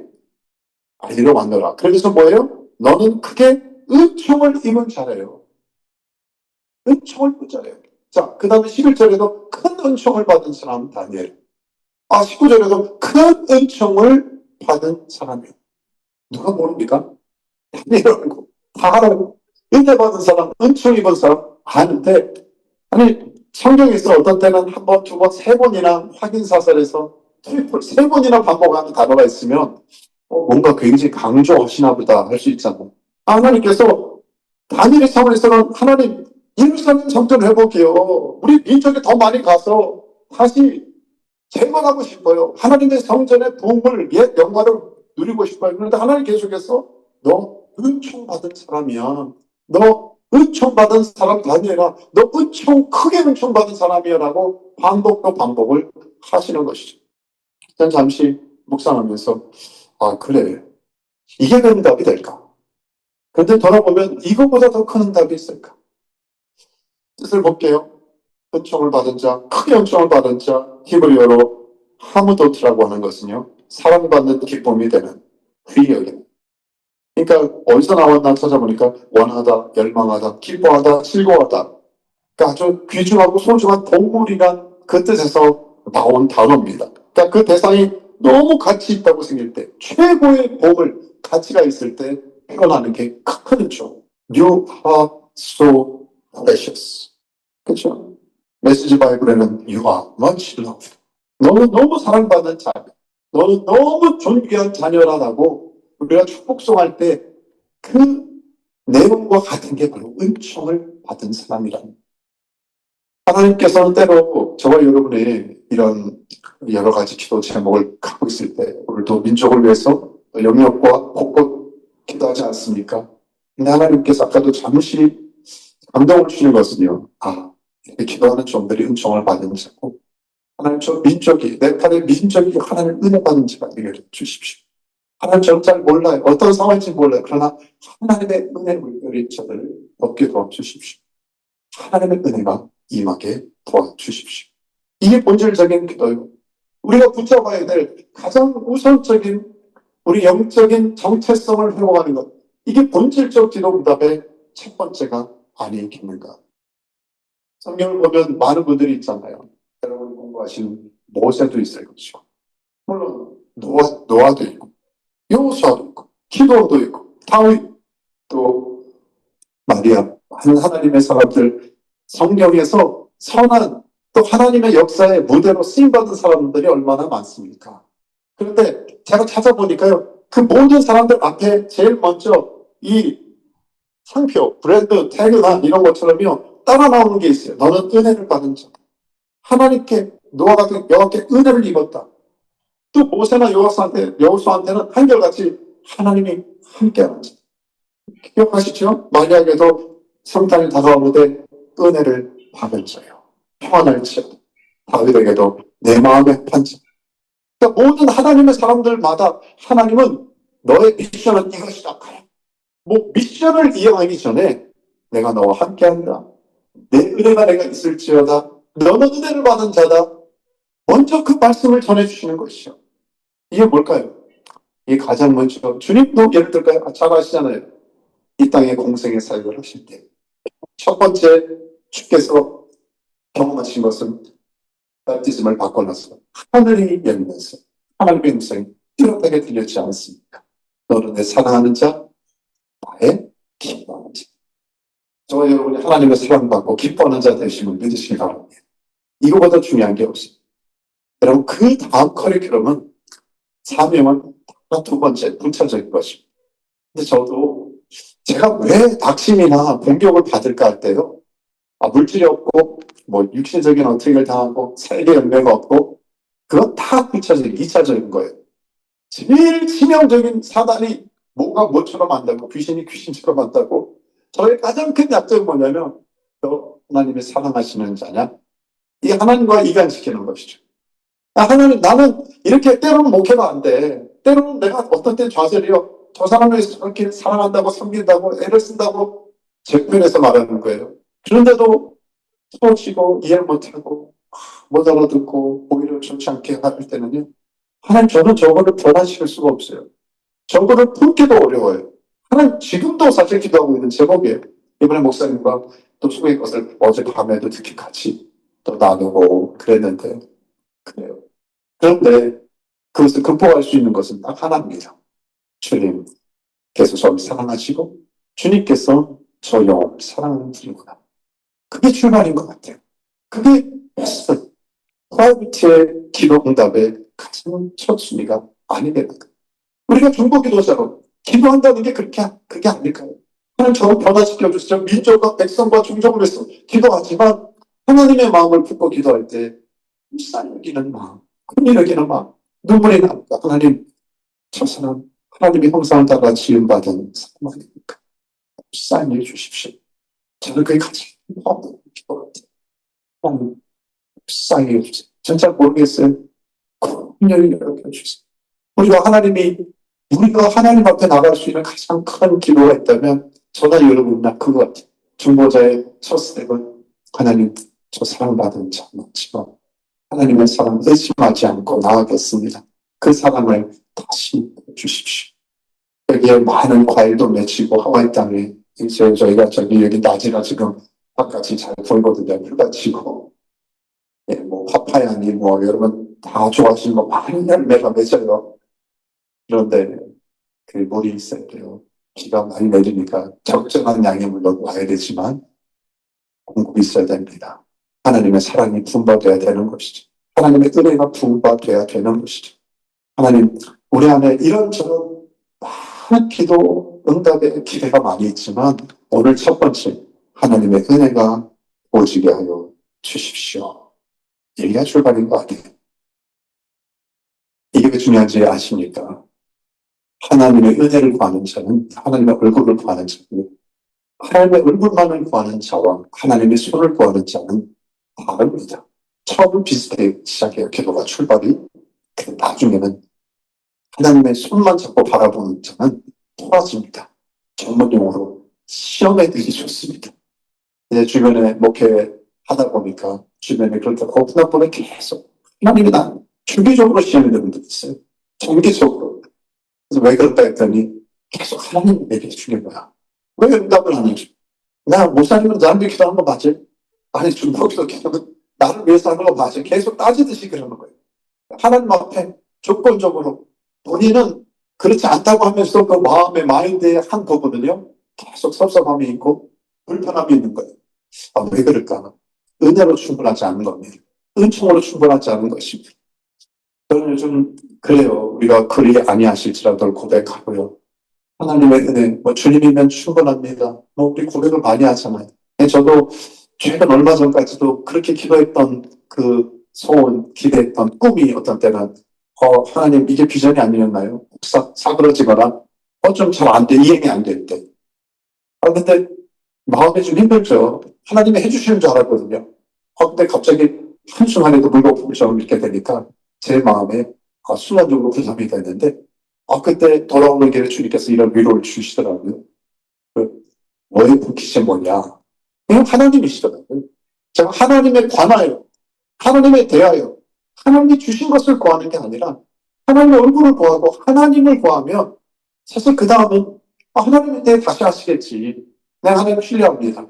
알리러 왔노라. 그래서 뭐예요? 너는 크게 은총을 입은 자래요. 은총을 입은 자래요. 자, 그 다음에 11절에도 큰 은총을 받은 사람 다니엘. 19절에도 큰 은총을 받은 사람이에요. 누가 모릅니까? 다니엘하고 다 알아요. 은혜 받은 사람, 은총 입은 사람 아는데 아니 성경에서 어떤 때는 한 번, 두 번, 세 번이나 확인사설에서 트리플 세 번이나 반복하는 단어가 있으면 뭔가 굉장히 강조하시나 보다 할 수 있잖아요. 하나님께서 다니엘의 차원에서는 하나님 예루살렘 성전 회복이요. 우리 민족이 더 많이 가서 다시 재건하고 싶어요. 하나님의 성전의 부흥을 옛 영광을 누리고 싶어요. 그런데 하나님 계속해서 너 은총 받은 사람이야. 너 은총 받은 사람 아니라 너 크게 은총 받은 사람이야라고 반복을 하시는 것이죠. 전 잠시 묵상하면서 그래, 이게 응답이 될까? 근데 돌아보면 이거보다 더 큰 응답이 있을까? 뜻을 볼게요. 은총을 받은 자, 크게 은총을 받은 자, 히브리어로 하무도트라고 하는 것은요, 사랑받는 기쁨이 되는 귀여움. 그러니까 어디서 나왔나 찾아보니까 원하다, 열망하다, 기뻐하다, 즐거워하다. 그러니까 아주 귀중하고 소중한 동물이란 그 뜻에서 나온 단어입니다. 그러니까 그 대상이 너무 가치 있다고 생길 때, 최고의 보물, 가치가 있을 때 표현하는 게 큰 은총. You are so precious. 그렇죠? 메시지 바이블에는 You are much loved. 너는 너무 사랑받는 자녀. 너는 너무 존귀한 자녀라고 우리가 축복송할 때 그 내용과 같은 게 바로 은총을 받은 사람이라는. 하나님께서는 때로 저와 여러분의 이런 여러 가지 기도 제목을 갖고 있을 때 오늘도 민족을 위해서 영역과 곳곳 기도하지 않습니까? 근데 하나님께서 아까도 잠시 감동을 주시는 것은요. 이렇게 기도하는 종들이 은총을 받은 자고 하나님 저 민족이 내 팔의 민족이 하나님 은혜 받는 자가 되게 해주십시오. 하나님 저는 잘 몰라요. 어떤 상황인지 몰라요. 그러나 하나님의 은혜 물결이 저를 얻게 도와주십시오. 하나님의 은혜가 임하게 도와주십시오. 이게 본질적인 기도예요. 우리가 붙잡아야 될 가장 우선적인 우리 영적인 정체성을 회복하는 것. 이게 본질적 기도 응답의 첫 번째가 아니겠는가. 성경을 보면 많은 분들이 있잖아요. 여러분 공부하시는 모세도 있을 것이고 물론 노아도 있고 여호수아도 있고 기도도 있고 다윗 또 마리아 많은 하나님의 사람들 성경에서 선한 또 하나님의 역사의 무대로 쓰임받은 사람들이 얼마나 많습니까? 그런데 제가 찾아보니까요. 그 모든 사람들 앞에 제일 먼저 이 상표, 브랜드, 태그나 이런 것처럼요. 따라 나오는 게 있어요. 너는 은혜를 받은 자. 하나님께 노아가 여호와께 은혜를 입었다. 또 모세나 여호수아한테는 한결같이 하나님이 함께하는 자. 기억하시죠? 만약에도 성탄이 다가오는데 은혜를 받을 자요. 평안할지어다. 다윗에게도 내 마음의 판자. 그러니까 모든 하나님의 사람들마다 하나님은 너의 미션은 이것이다. 미션을 이행하기 전에 내가 너와 함께한다. 내 은혜가 내가 있을지어다. 너는 은혜를 받은 자다. 먼저 그 말씀을 전해주시는 것이죠. 이게 뭘까요? 이게 가장 먼저 주님도 예를 들까요? 잘 아시잖아요. 이 땅에 공생의 사역을 하실 때 첫 번째 주께서 경험하신 것은 바티즘을 받고 나서 하늘이 열면서 하나님의 음성이 뚜렷하게 들렸지 않습니까? 너는 내 사랑하는 자, 나의 기뻐하는 자. 저와 여러분이 하나님의 사랑받고 기뻐하는 자 되심을 믿으시기 바랍니다. 이거보다 중요한 게 없습니다. 여러분 그 다음 커리큘럼은 사명은 두 번째 부차적인 것입니다. 근데 저도 제가 왜 낙심이나 공격을 받을까 할 때요. 물질이 없고 육신적인 어택을 당하고 세계 열매가 없고 그건 다 1차적인 2차적인 거예요. 제일 치명적인 사단이 뭐가 뭐처럼 한다고 귀신이 귀신처럼 한다고 저의 가장 큰 약점은 뭐냐면 너 하나님의 사랑하시는 자냐? 이 하나님과 이간시키는 것이죠. 하나님 나는 이렇게 때로는 목회가 안 돼. 때로는 내가 어떤 때 좌절이요. 저 사람을 이렇게 사랑한다고 섬긴다고 애를 쓴다고 제 편에서 말하는 거예요. 그런데도 소치고 이해를 못하고 못 알아듣고 오히려 좋지 않게 할 때는요. 하나님 저는 저거를 변화시킬 수가 없어요. 저거를 품기도 어려워요. 하나님 지금도 사실 기도하고 있는 제목이에요. 이번에 목사님과 또 수고의 것을 어젯밤에도 특히 같이 또 나누고 그랬는데 그래요. 그런데 그것을 극복할 수 있는 것은 딱 하나입니다. 주님께서 저를 사랑하시고 주님께서 저 영혼을 사랑하는 분이구나. 그게 출발인 것 같아요. 그게 베스트 프라이빗의 기도 응답의 가장 첫 순위가 아니겠는가. 우리가 중보 기도자로 기도한다는 게 그게 아닐까요? 하나님 저를 변화시켜 주시죠. 민족과 백성과 중족을 위해서 기도하지만 하나님의 마음을 품고 기도할 때 불쌍히 여기는 마음, 긍휼히 여기는 마음, 눈물이 납니다. 하나님 저 사람 하나님의 형상을 따라 지음받은 사람 아닙니까? 불쌍히 여겨 주십시오. 저는 그게 가장 힘든 것 같아요. 불쌍히 없어요. 전 잘 모르겠어요. 분명히 열어주세요. 우리가 하나님 앞에 나갈 수 있는 가장 큰 기도가 있다면 저나 여러분이나 그거 같아요. 중보자의 첫 스텝은 하나님, 저 사랑받은 자 맞지만 하나님의 사랑 의심하지 않고 나아가겠습니다. 그 사랑을 다시 주십시오. 여기에 많은 과일도 맺히고 하와이 땅에 이제 저희가 여기 낮이라 지금 바깥이 잘 보이거든요. 풀가 치고 예, 뭐 파파야니 뭐 여러분 다 좋아하시는 거 많은 열매가 맺어요. 그런데 그 물이 있어야 돼요. 비가 많이 내리니까 적정한 양의 물로 와야 되지만 공급이 있어야 됩니다. 하나님의 사랑이 분바돼야 되는 것이죠. 하나님의 은혜가 분바돼야 되는 것이죠. 하나님, 우리 안에 이런저런 많은 기도 응답의 기대가 많이 있지만 오늘 첫 번째 하나님의 은혜가 오지게 하여 주십시오. 여기가 출발인 것 같아요. 이게 왜 중요한지 아십니까? 하나님의 은혜를 구하는 자는 하나님의 얼굴을 구하는 자고 하나님의 얼굴만을 구하는 자와 하나님의 손을 구하는 자는 다릅니다. 처음은 비슷하게 시작해요. 기도가 출발이. 근데 나중에는 하나님의 손만 잡고 바라보는 자는 토라집니다. 전문용어로 시험에 들기 좋습니다. 이제 주변에 목회 하다 보니까 주변에 그렇게 고픈한 분은 계속 하나님이 난 주기적으로 시험에 드는 분도 있어요. 정기적으로. 그래서 왜 그럴까 했더니 계속 하나님 얘기해 주는 거야. 왜 응답을 안 해줘? 나 목사님은 나한테 기도하는 거 맞지? 아니 중보기도 기도는 나를 위해서 하는 거 맞지? 계속 따지듯이 그러는 거예요. 하나님 앞에 조건적으로 본인은 그렇지 않다고 하면서 그 마음의 마인드에 한 부분은요 계속 섭섭함이 있고 불편함이 있는 거예요. 아, 왜 그럴까? 은혜로 충분하지 않은 겁니다. 은총으로 충분하지 않은 것입니다. 저는 요즘 그래요. 우리가 그리 아니하실지라도 고백하고요. 하나님의 은혜, 뭐 주님이면 충분합니다. 뭐 우리 고백을 많이 하잖아요. 저도 최근 얼마 전까지도 그렇게 기도했던 그 소원, 기대했던 꿈이 어떤 때는 하나님 이게 비전이 아니었나요? 사그러지거나 좀 잘 안 돼, 이행이 안 될 때. 근데 마음이 좀 힘들죠. 하나님이 해주시는 줄 알았거든요. 근데 갑자기 한순간에도 물거품처럼 이렇게 되니까 제 마음에 순간적으로 부담이 되는데 그때 돌아오는 길에 주님께서 이런 위로를 주시더라고요. 너의 불빛이 뭐냐? 그냥 하나님이시더라고요. 제가 하나님에 관하여, 하나님에 대하여, 하나님이 주신 것을 구하는 게 아니라 하나님의 얼굴을 구하고 하나님을 구하면 사실 그 다음은 하나님에 대해 다시 하시겠지. 내가 하나님을 신뢰합니다.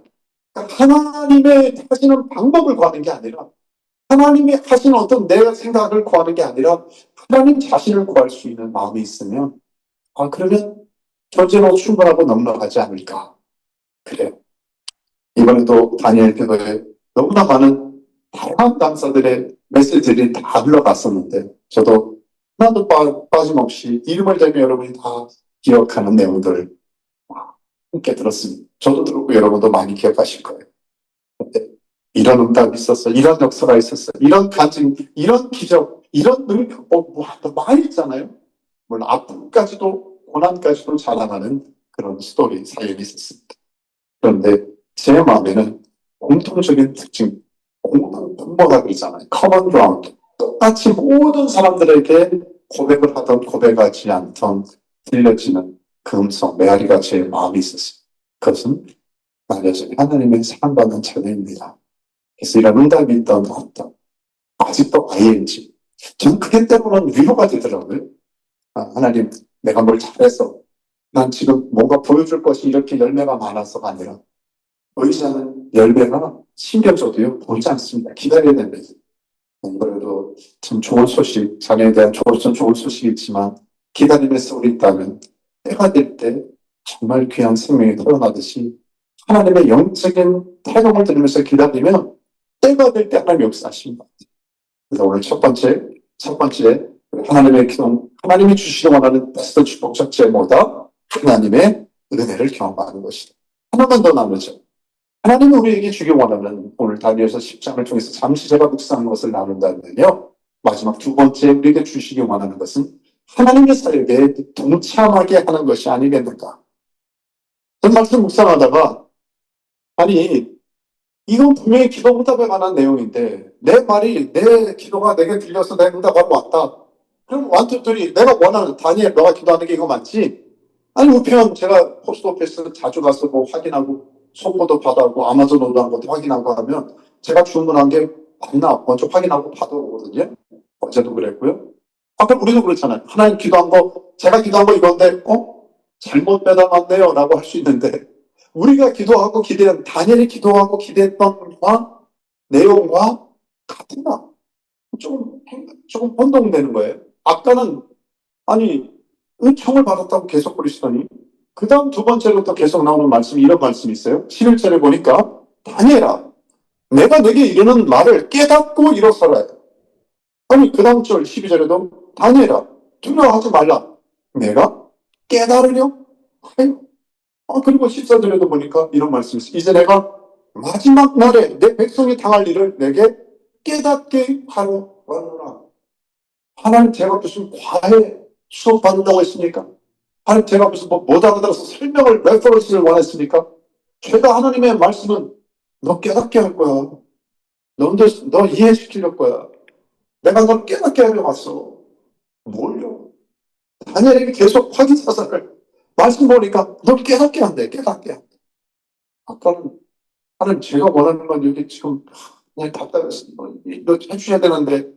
그러니까 하나님의 하시는 방법을 구하는 게 아니라 하나님이 하시는 어떤 내 생각을 구하는 게 아니라 하나님 자신을 구할 수 있는 마음이 있으면 그러면 존재로 충분하고 넉넉하지 않을까. 그래요. 이번에도 다니엘 교회에 너무나 많은 다양한 강사들의 메시지들이 다 흘러갔었는데 저도 하나도 빠짐없이 이름을 대면 여러분이 다 기억하는 내용들을 함께 들었습니다. 저도 들었고 여러분도 많이 기억하실 거예요. 근데 이런 응답이 있었어, 이런 역사가 있었어, 이런 간증, 이런 기적, 이런 능력, 많이 있잖아요. 물론 아픔까지도 고난까지도 자랑하는 그런 스토리 사연이 있었습니다. 그런데 제 마음에는 공통적인 특징, 공통분모가 그러잖아요. 커먼 그라운드. 똑같이 모든 사람들에게 고백을 하던 고백하지 않던 들려지는 그 음성, 메아리가 제 마음에 있었어요. 그것은 나 여전히 하나님의 사랑받는 자녀입니다. 그래서 이런 응답이 있던 어떤 아직도 ING. 저는 그게 때로는 위로가 되더라고요. 하나님, 내가 뭘 잘했어. 난 지금 뭔가 보여줄 것이 이렇게 열매가 많아서가 아니라 의지하는 열매가 신경줘도요 보이지 않습니다. 기다려야 됩니다. 그래도 참 좋은 소식, 자녀에 대한 좋은 소식이지만 기다림에서 우리 있다면 때가 될 때 정말 귀한 생명이 태어나듯이 하나님의 영적인 태동을 들으면서 기다리면 때가 될 때 하나님 역사하십니다. 그래서 오늘 첫 번째 하나님의 기도, 하나님이 주시기 원하는 베스트 축복 첫째 뭐다? 하나님의 은혜를 경험하는 것이다. 하나만 더 나누죠. 하나님은 우리에게 주기 원하는 오늘 다니엘서 10장을 통해서 잠시 제가 묵상한 것을 나눈다면요. 마지막 두 번째 우리에게 주시기 원하는 것은 하나님의 사역에 동참하게 하는 것이 아니겠는가. 전 말씀 묵상하다가 아니, 이건 분명히 기도 응답에 관한 내용인데, 내 말이, 내 기도가 내게 들려서 내 응답하고 왔다. 그럼 완투들이 내가 원하는, 다니엘, 너가 기도하는 게 이거 맞지? 아니, 우편 제가 포스트 오피스 자주 가서 뭐 확인하고, 송고도 받아오고, 아마존 오더한 것도 확인하고 하면, 제가 주문한 게 맞나, 먼저 확인하고 받아오거든요. 어제도 그랬고요. 아까 우리도 그렇잖아요. 하나님 기도한 거, 제가 기도한 거 이건데, 잘못 빼닮았네요. 라고 할 수 있는데, 우리가 기도하고 기대한, 다니엘이 기도하고 기대했던 과 내용과 같은가? 조금 혼동되는 거예요. 아까는, 아니, 은총을 받았다고 계속 그러시더니, 그 다음 두 번째로부터 계속 나오는 말씀이 이런 말씀이 있어요. 11절에 보니까, 다니엘아, 내가 내게 이르는 말을 깨닫고 일어서라. 아니, 그 다음 절 12절에도, 다니엘아, 두려워하지 말라. 내가 깨달으려 하여. 그리고 14절에도 보니까 이런 말씀이 있어요. 이제 내가 마지막 날에 내 백성이 당할 일을 내게 깨닫게 하러 왔노라. 하나님 제가 무슨 과외 수업 받는다고 했습니까? 하나님 제가 무슨 못 알아들어서 설명을 레퍼런스를 원했습니까? 죄가 하나님의 말씀은 너 깨닫게 할 거야. 너 이해시킬 거야. 내가 너 깨닫게 하려고 왔어. 뭘요? 다니엘에게 계속 확인사살을 말씀 보니까 너 깨닫게 한대. 깨닫게 한대. 아까는 하나님 제가 원하는 건 여기 지금 그냥 답답해서 이거 해주셔야 되는데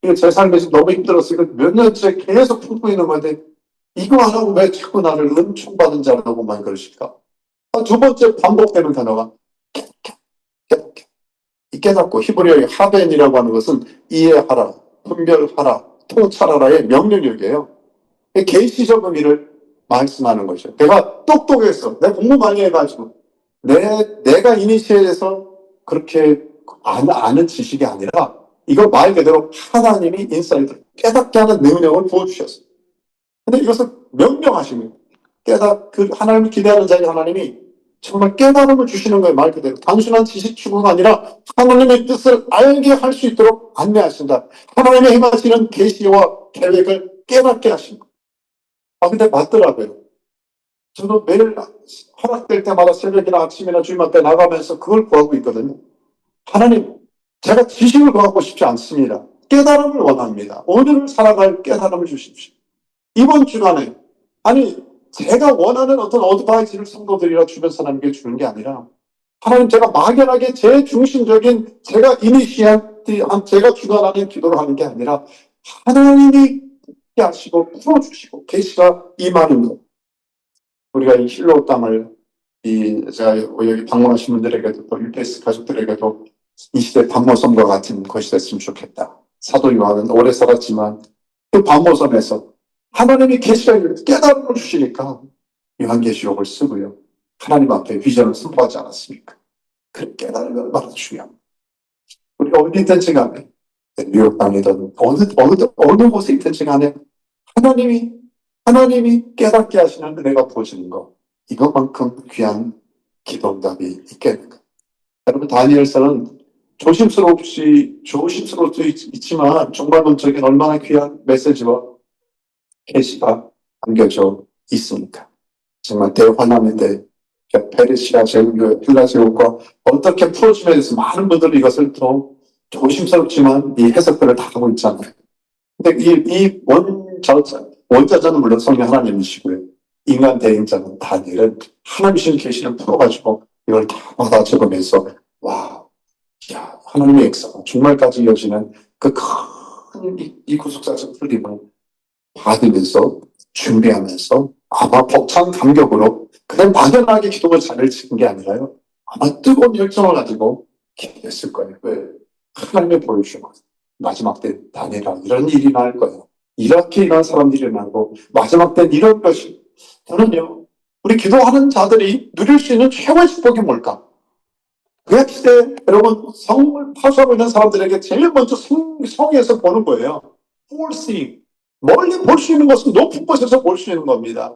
이게 제 삶에서 너무 힘들었어. 이거 몇 년째 계속 품고 있는 건데 이거 안 하고 왜 자꾸 나를 은총받은 자라고만 그러실까? 두 번째 반복되는 단어가 깨닫게. 이 깨닫고 히브리어의 하벤이라고 하는 것은 이해하라, 분별하라, 통찰하라의 명령력이에요. 계시적 의미를 말씀하는 것이죠. 내가 똑똑해서, 내가 공부 많이 해가지고, 내가 이니시에서 그렇게 아는 지식이 아니라, 이거 말 그대로 하나님이 인사이드, 깨닫게 하는 능력을 부어주셨어요. 근데 이것을 명령하십니다. 하나님을 기대하는 자의 하나님이 정말 깨달음을 주시는 거예요, 말 그대로. 단순한 지식 추구가 아니라 하나님의 뜻을 알게 할 수 있도록 안내하신다. 하나님의 행하시는 계시와 계획을 깨닫게 하십니다. 근데 맞더라고요. 저도 매일 허락될 때마다 새벽이나 아침이나 주일만 때 나가면서 그걸 구하고 있거든요. 하나님, 제가 지식을 구하고 싶지 않습니다. 깨달음을 원합니다. 오늘을 살아갈 깨달음을 주십시오. 이번 주간에, 아니, 제가 원하는 어떤 어드바이스를 성도들이나 주변 사람에게 주는 게 아니라, 하나님 제가 막연하게 제 중심적인, 제가 제가 주관하는 기도를 하는 게 아니라, 하나님이 하시고 풀어주시고 계시가 임하는 것. 우리가 이 힐로 땅을 제가 여기 방문하신 분들에게도 또 UPS 가족들에게도 이 시대 반모섬과 같은 것이 됐으면 좋겠다. 사도 요한은 오래 살았지만 그 반모섬에서 하나님이 계시가 깨달음을 주시니까 요한계시록을 쓰고요. 하나님 앞에 비전을 선포하지 않았습니까? 그 깨달음이 얼마나 중요합니다. 우리 어디 있든지 간에 뉴욕 땅이든 어느 곳에 있든지 간에 하나님이 깨닫게 하시는 은혜가 부어지는 것, 이것만큼 귀한 기도응답이 있겠는가. 여러분, 다니엘서는 조심스러울 수 있지만 종말론적인 얼마나 귀한 메시지와 계시가 담겨져 있습니까? 정말 대환란인데 페르시아 제국, 헬라 제국과 어떻게 풀어주면 대해서 많은 분들이 이것을 더 조심스럽지만 이 해석들을 다 하고 있잖아요. 근데 이 원자자는 물론 성령 하나님이시고요. 인간 대행자는 다니엘은 하나님이신 계시를 풀어가지고 이걸 다 받아 적으면서 와, 야, 하나님의 역사가 종말까지 이어지는 그 큰 이 구속사적 풀림을 받으면서 준비하면서 아마 벅찬 감격으로 그냥 막연하게 기도를 잘을 치는 게 아니라요. 아마 뜨거운 열정을 가지고 기도했을 거예요. 왜? 하나님의 보여주신 것. 마지막 때 다니엘아 이런 일이 날 거예요. 이렇게 일어난 사람들이 일어나고 마지막 때 이런 것이 저는요. 우리 기도하는 자들이 누릴 수 있는 최고의 축복이 뭘까? 그 시대 여러분 성을 파수하고 있는 사람들에게 제일 먼저 성에서 보는 거예요. foreseeing. 멀리 볼 수 있는 것은 높은 곳에서 볼 수 있는 겁니다.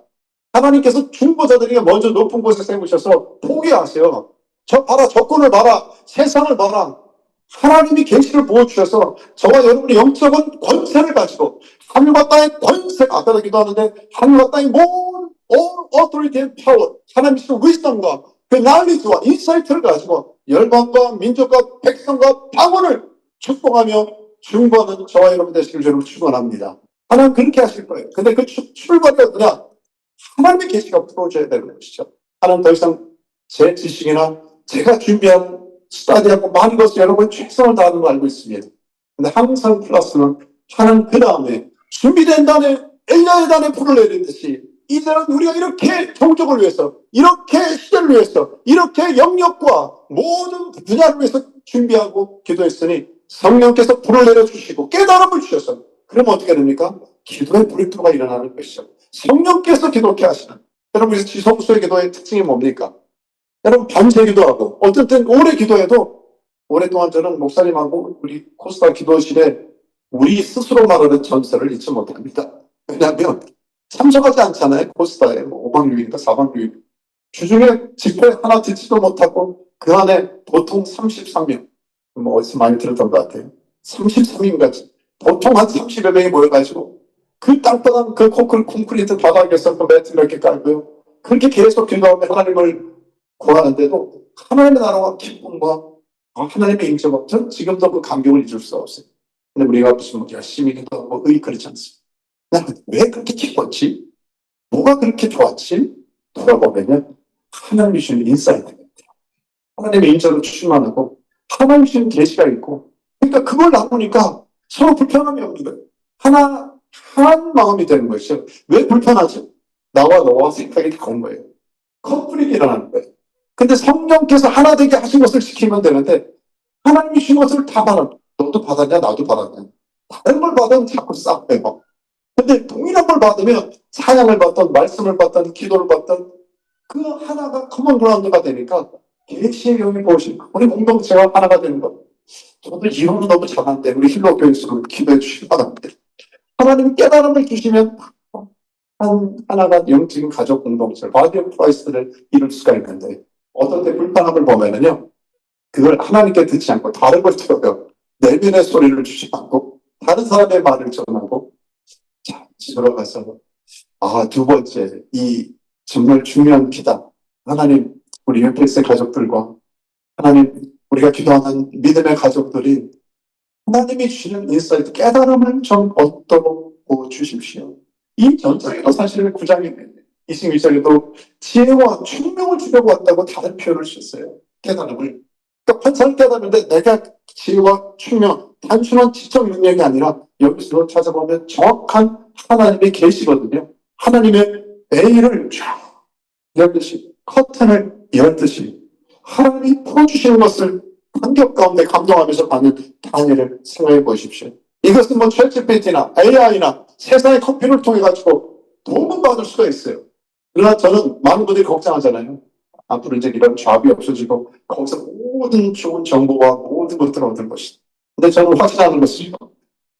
하나님께서 중보자들에게 먼저 높은 곳에 세우셔서 포기하세요. 저 봐라, 적군을 봐라, 세상을 봐라. 하나님이 계시를 보여주셔서 저와 여러분의 영적인 권세를 가지고 하늘과 땅의 권세가 아까도 기도하는데 하늘과 땅의 모든 all authority and power 하나님의 wisdom과 그 난리와 인사이트를 가지고 열방과 민족과 백성과 방언을 축복하며 중보하는 저와 여러분 되시길 저는 축원합니다. 하나님 그렇게 하실 거예요. 근데 그 출발이 어디냐? 하나님의 계시가 풀어줘야 되는 것이죠. 하나님 더 이상 제 지식이나 제가 준비한 스타디하고 많은 것을 여러분 최선을 다하는 걸 알고 있습니다. 근데 항상 플러스는 하나님 그 다음에 준비된 단에 엘리야의 단에 불을 내리듯이 이제는 우리가 이렇게 종족을 위해서, 이렇게 시대를 위해서, 이렇게 영역과 모든 분야를 위해서 준비하고 기도했으니 성령께서 불을 내려주시고 깨달음을 주셔서 그러면 어떻게 됩니까? 기도의 브레이크가 일어나는 것이죠. 성령께서 기도케 하시는. 여러분 지성소의 기도의 특징이 뭡니까? 여러분 밤새 기도하고 어떤 땐 오래 기도해도 오랫동안 저는 목사님하고 우리 코스타 기도실에 우리 스스로 말하는 전설을 잊지 못합니다. 왜냐하면 참석하지 않잖아요. 코스타에 5박 6일인가 4박 6일. 주중에 집회 하나 듣지도 못하고 그 안에 보통 33명. 어디서 많이 들었던 것 같아요. 33인까지. 보통 한 30여 명이 모여가지고 그 땅바닥 그 콘크리트 바닥에서 그 매트 몇 개 깔고요. 그렇게 계속 기도하며 하나님을 구하는데도 하나님의 나라와 기쁨과 하나님의 인정과 전 지금도 그 감격을 잊을 수 없어요. 근데 우리가 무슨 열심히 기도하고 그렇지 않습니다. 왜 그렇게 기뻤지? 뭐가 그렇게 좋았지? 돌아보면 하나님이 주신 인사이트입니다. 하나님의 인자로 충만하고 하나님이 주신 계시가 있고 그러니까 그걸 나누니까 서로 불편함이 없는 거예요. 한 마음이 되는 것이죠. 왜 불편하죠? 나와 너와 생각이 다른 거예요. 커플이 일어나는 거예요. 근데 성령께서 하나 되게 하신 것을 지키면 되는데 하나님이 주신 것을 다 받아. 너도 받았냐? 나도 받았냐? 다른 걸 받으면 자꾸 싹 빼고. 근데 동일한 걸 받으면 사양을 받던 말씀을 받던 기도를 받던 그 하나가 커먼 그라운드가 되니까 계시의 영이 보시고 우리 공동체가 하나가 되는 것. 저도 이론은 너무 잘하는데 우리 힐러교회에서 기도해 주시기 바랍니다. 하나님 깨달음을 주시면 하나가 영적인 가족 공동체, 바디 오브 크라이스트를 이룰 수가 있는데 어떤 때 불편함을 보면은요 그걸 하나님께 듣지 않고 다른 걸 들어요. 내면의 소리를 주지 않고 다른 사람의 말을 전하고 자, 들어가서 두 번째 이 정말 중요한 기다. 하나님 우리 엠페스 가족들과 하나님 우리가 기도하는 믿음의 가족들이 하나님이 주시는 인사이트 깨달음을 좀 얻도록 주십시오. 이 전장에도 사실 9장에 22장에도 지혜와 총명을 주려고 왔다고 다른 표현을 주셨어요. 깨달음을. 그러니까 환상을 깨달는데 내가 지혜와 총명, 단순한 지적 능력이 아니라 여기서 찾아보면 정확한 하나님의 계시거든요. 하나님의 베일을 쫙 열듯이 커튼을 열듯이 하나님이 풀어주시는 것을 감격 가운데 감동하면서 받는 다니엘을 생각해 보십시오. 이것은 뭐 챗GPT나 AI나 세상의 컴퓨터를 통해 가지고 도움을 받을 수가 있어요. 그러나 저는 많은 분들이 걱정하잖아요. 앞으로 이제 이런 잡이 없어지고 거기서 모든 좋은 정보와 모든 것들을 얻을 것이다. 근데 저는 확신하는 것은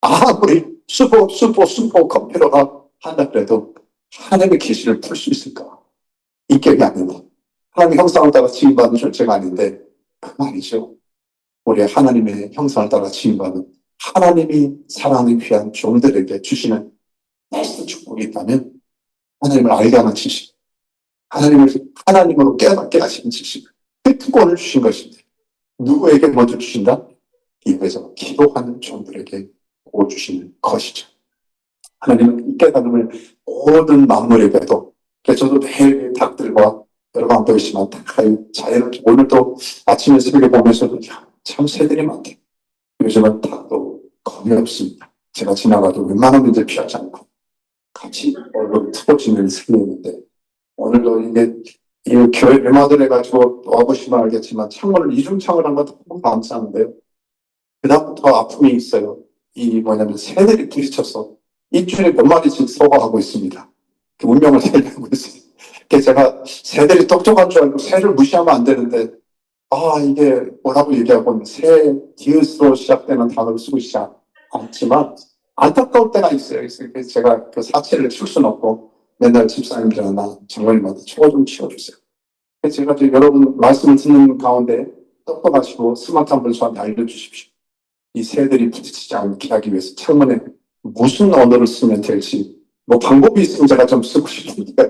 아무리 슈퍼 컴퓨터가 한다 그래도 하나님의 계시를 풀 수 있을까? 인격이 아닙니다. 하나님의 형상을 따라 지음받은 존재가 아닌데 그 말이죠. 우리 하나님의 형상을 따라 지음받은 하나님이 사랑하는 귀한 종들에게 주시는 베스트 축복이 있다면 하나님을 알게 하는 지식, 하나님을 하나님으로 깨닫게 하시는 지식, 그 특권을 주신 것입니다. 누구에게 먼저 주신다? 입에서 기도하는 종들에게 주시는 것이죠. 하나님은 이 깨달음을 모든 만물에게도 저도 매일 닭들과 여러분 안 보이시지만 자연을 오늘도 아침에 새벽에 보면서도 참 새들이 많대요. 요즘은 닭도 거의 없습니다. 제가 지나가도 웬만하면 이제 피하지 않고 같이 얼굴 틀어지는 새이 있는데 오늘도 이게 이 교회 르마들 해가지고 와보시면 알겠지만 창문을 이중창을 한 것도 너무 감사한데요. 그다음부터 아픔이 있어요. 새들이 부딪혀서 일주일에 몇 마리씩 서거하고 있습니다. 그 운명을 살려고 있어요. 그래서 제가 새들이 똑똑한 줄 알고 새를 무시하면 안 되는데 이게 뭐라고 얘기하고 새 디귿으로 시작되는 단어를 쓰고 있지 않지만 안타까울 때가 있어요. 그래서 제가 그 사체를 칠 수는 없고 맨날 집사님들이나 장로님한테 저거 좀 치워주세요. 그래서 제가 여러분 말씀을 듣는 가운데 똑똑하시고 스마트한 분 저한테 알려주십시오. 이 새들이 부딪히지 않게 하기 위해서 창문에 무슨 언어를 쓰면 될지 방법이 있으면 제가 좀 쓰고 싶은데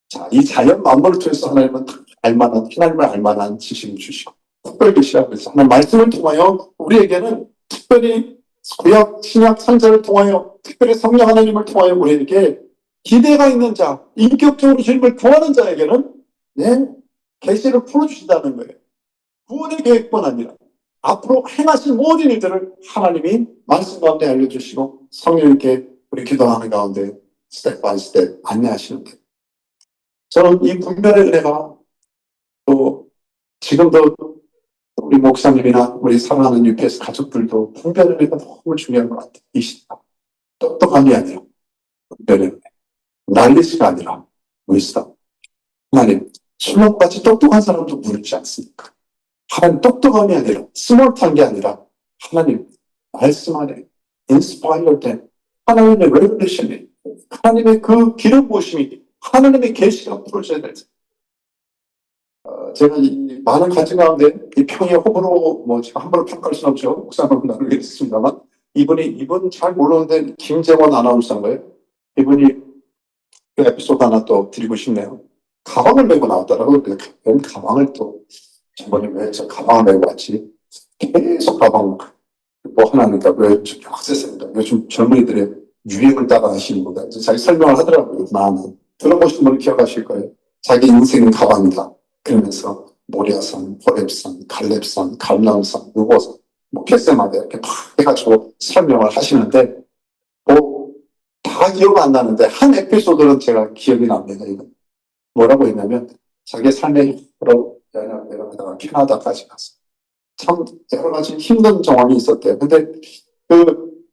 자, 이 자연 만물을 통해서 하나님은 알만한, 하나님을 알만한 지식을 주시고, 특별히 시작해서 하나님 말씀을 통하여 우리에게는 특별히 구약, 신약 상자를 통하여, 특별히 성령 하나님을 통하여 우리에게 기대가 있는 자, 인격적으로 주님을 구하는 자에게는 계시를 풀어주신다는 거예요. 구원의 계획뿐 아니라 앞으로 행하실 모든 일들을 하나님이 말씀 가운데 알려주시고 성령님께 우리 기도하는 가운데 스텝 바이 스텝 안내하시는데, 저는 이 분별의 은혜가 또 지금도 우리 목사님이나 우리 사랑하는 UPS 가족들도 분별의 은혜가 너무 중요한 것 같아요. 이 시대 똑똑함이 아니라 분별의 은혜, 난리스가 아니라 wisdom. 하나님, 술렁같이 똑똑한 사람도 부르지 않습니까? 하나님, 똑똑함이 아니라 스몰트한 게 아니라 하나님 말씀 안에 인스파이어 된 하나님의 레벨레이션이, 하나님의 그 기름 부으심이, 하나님의 계시가 풀어져야 될. 제가 이 많은 가진 가운데 이 평의 호불호 제가 함부로 평가할 수는 없죠. 목사님 나누겠습니다만 이분 잘 모르는데 김재원 아나운서인가요? 이분이 그 에피소드 하나 또 드리고 싶네요. 가방을 메고 나왔더라고요. 웬 가방을 또 저번에 왜 저 가방을 메고 왔지? 계속 가방 하나니까 왜 학생입니다. 요즘 젊은이들의 유행을 따라 하시는 거다. 자기 설명을 하더라고요. 나는 들어보신 분은 기억하실 거예요. 자기 인생은 가방이다. 그러면서 모리아산, 호렙산, 갈렙산, 갈라운산, 누보산, 캐세마다 이렇게 막 해가지고 설명을 하시는데 다 기억 안 나는데 한 에피소드는 제가 기억이 납니다. 이거 뭐라고 했냐면 자기 삶의 여러 내려가다가 캐나다까지 갔어. 참 여러 가지 힘든 정황이 있었대요. 근데 그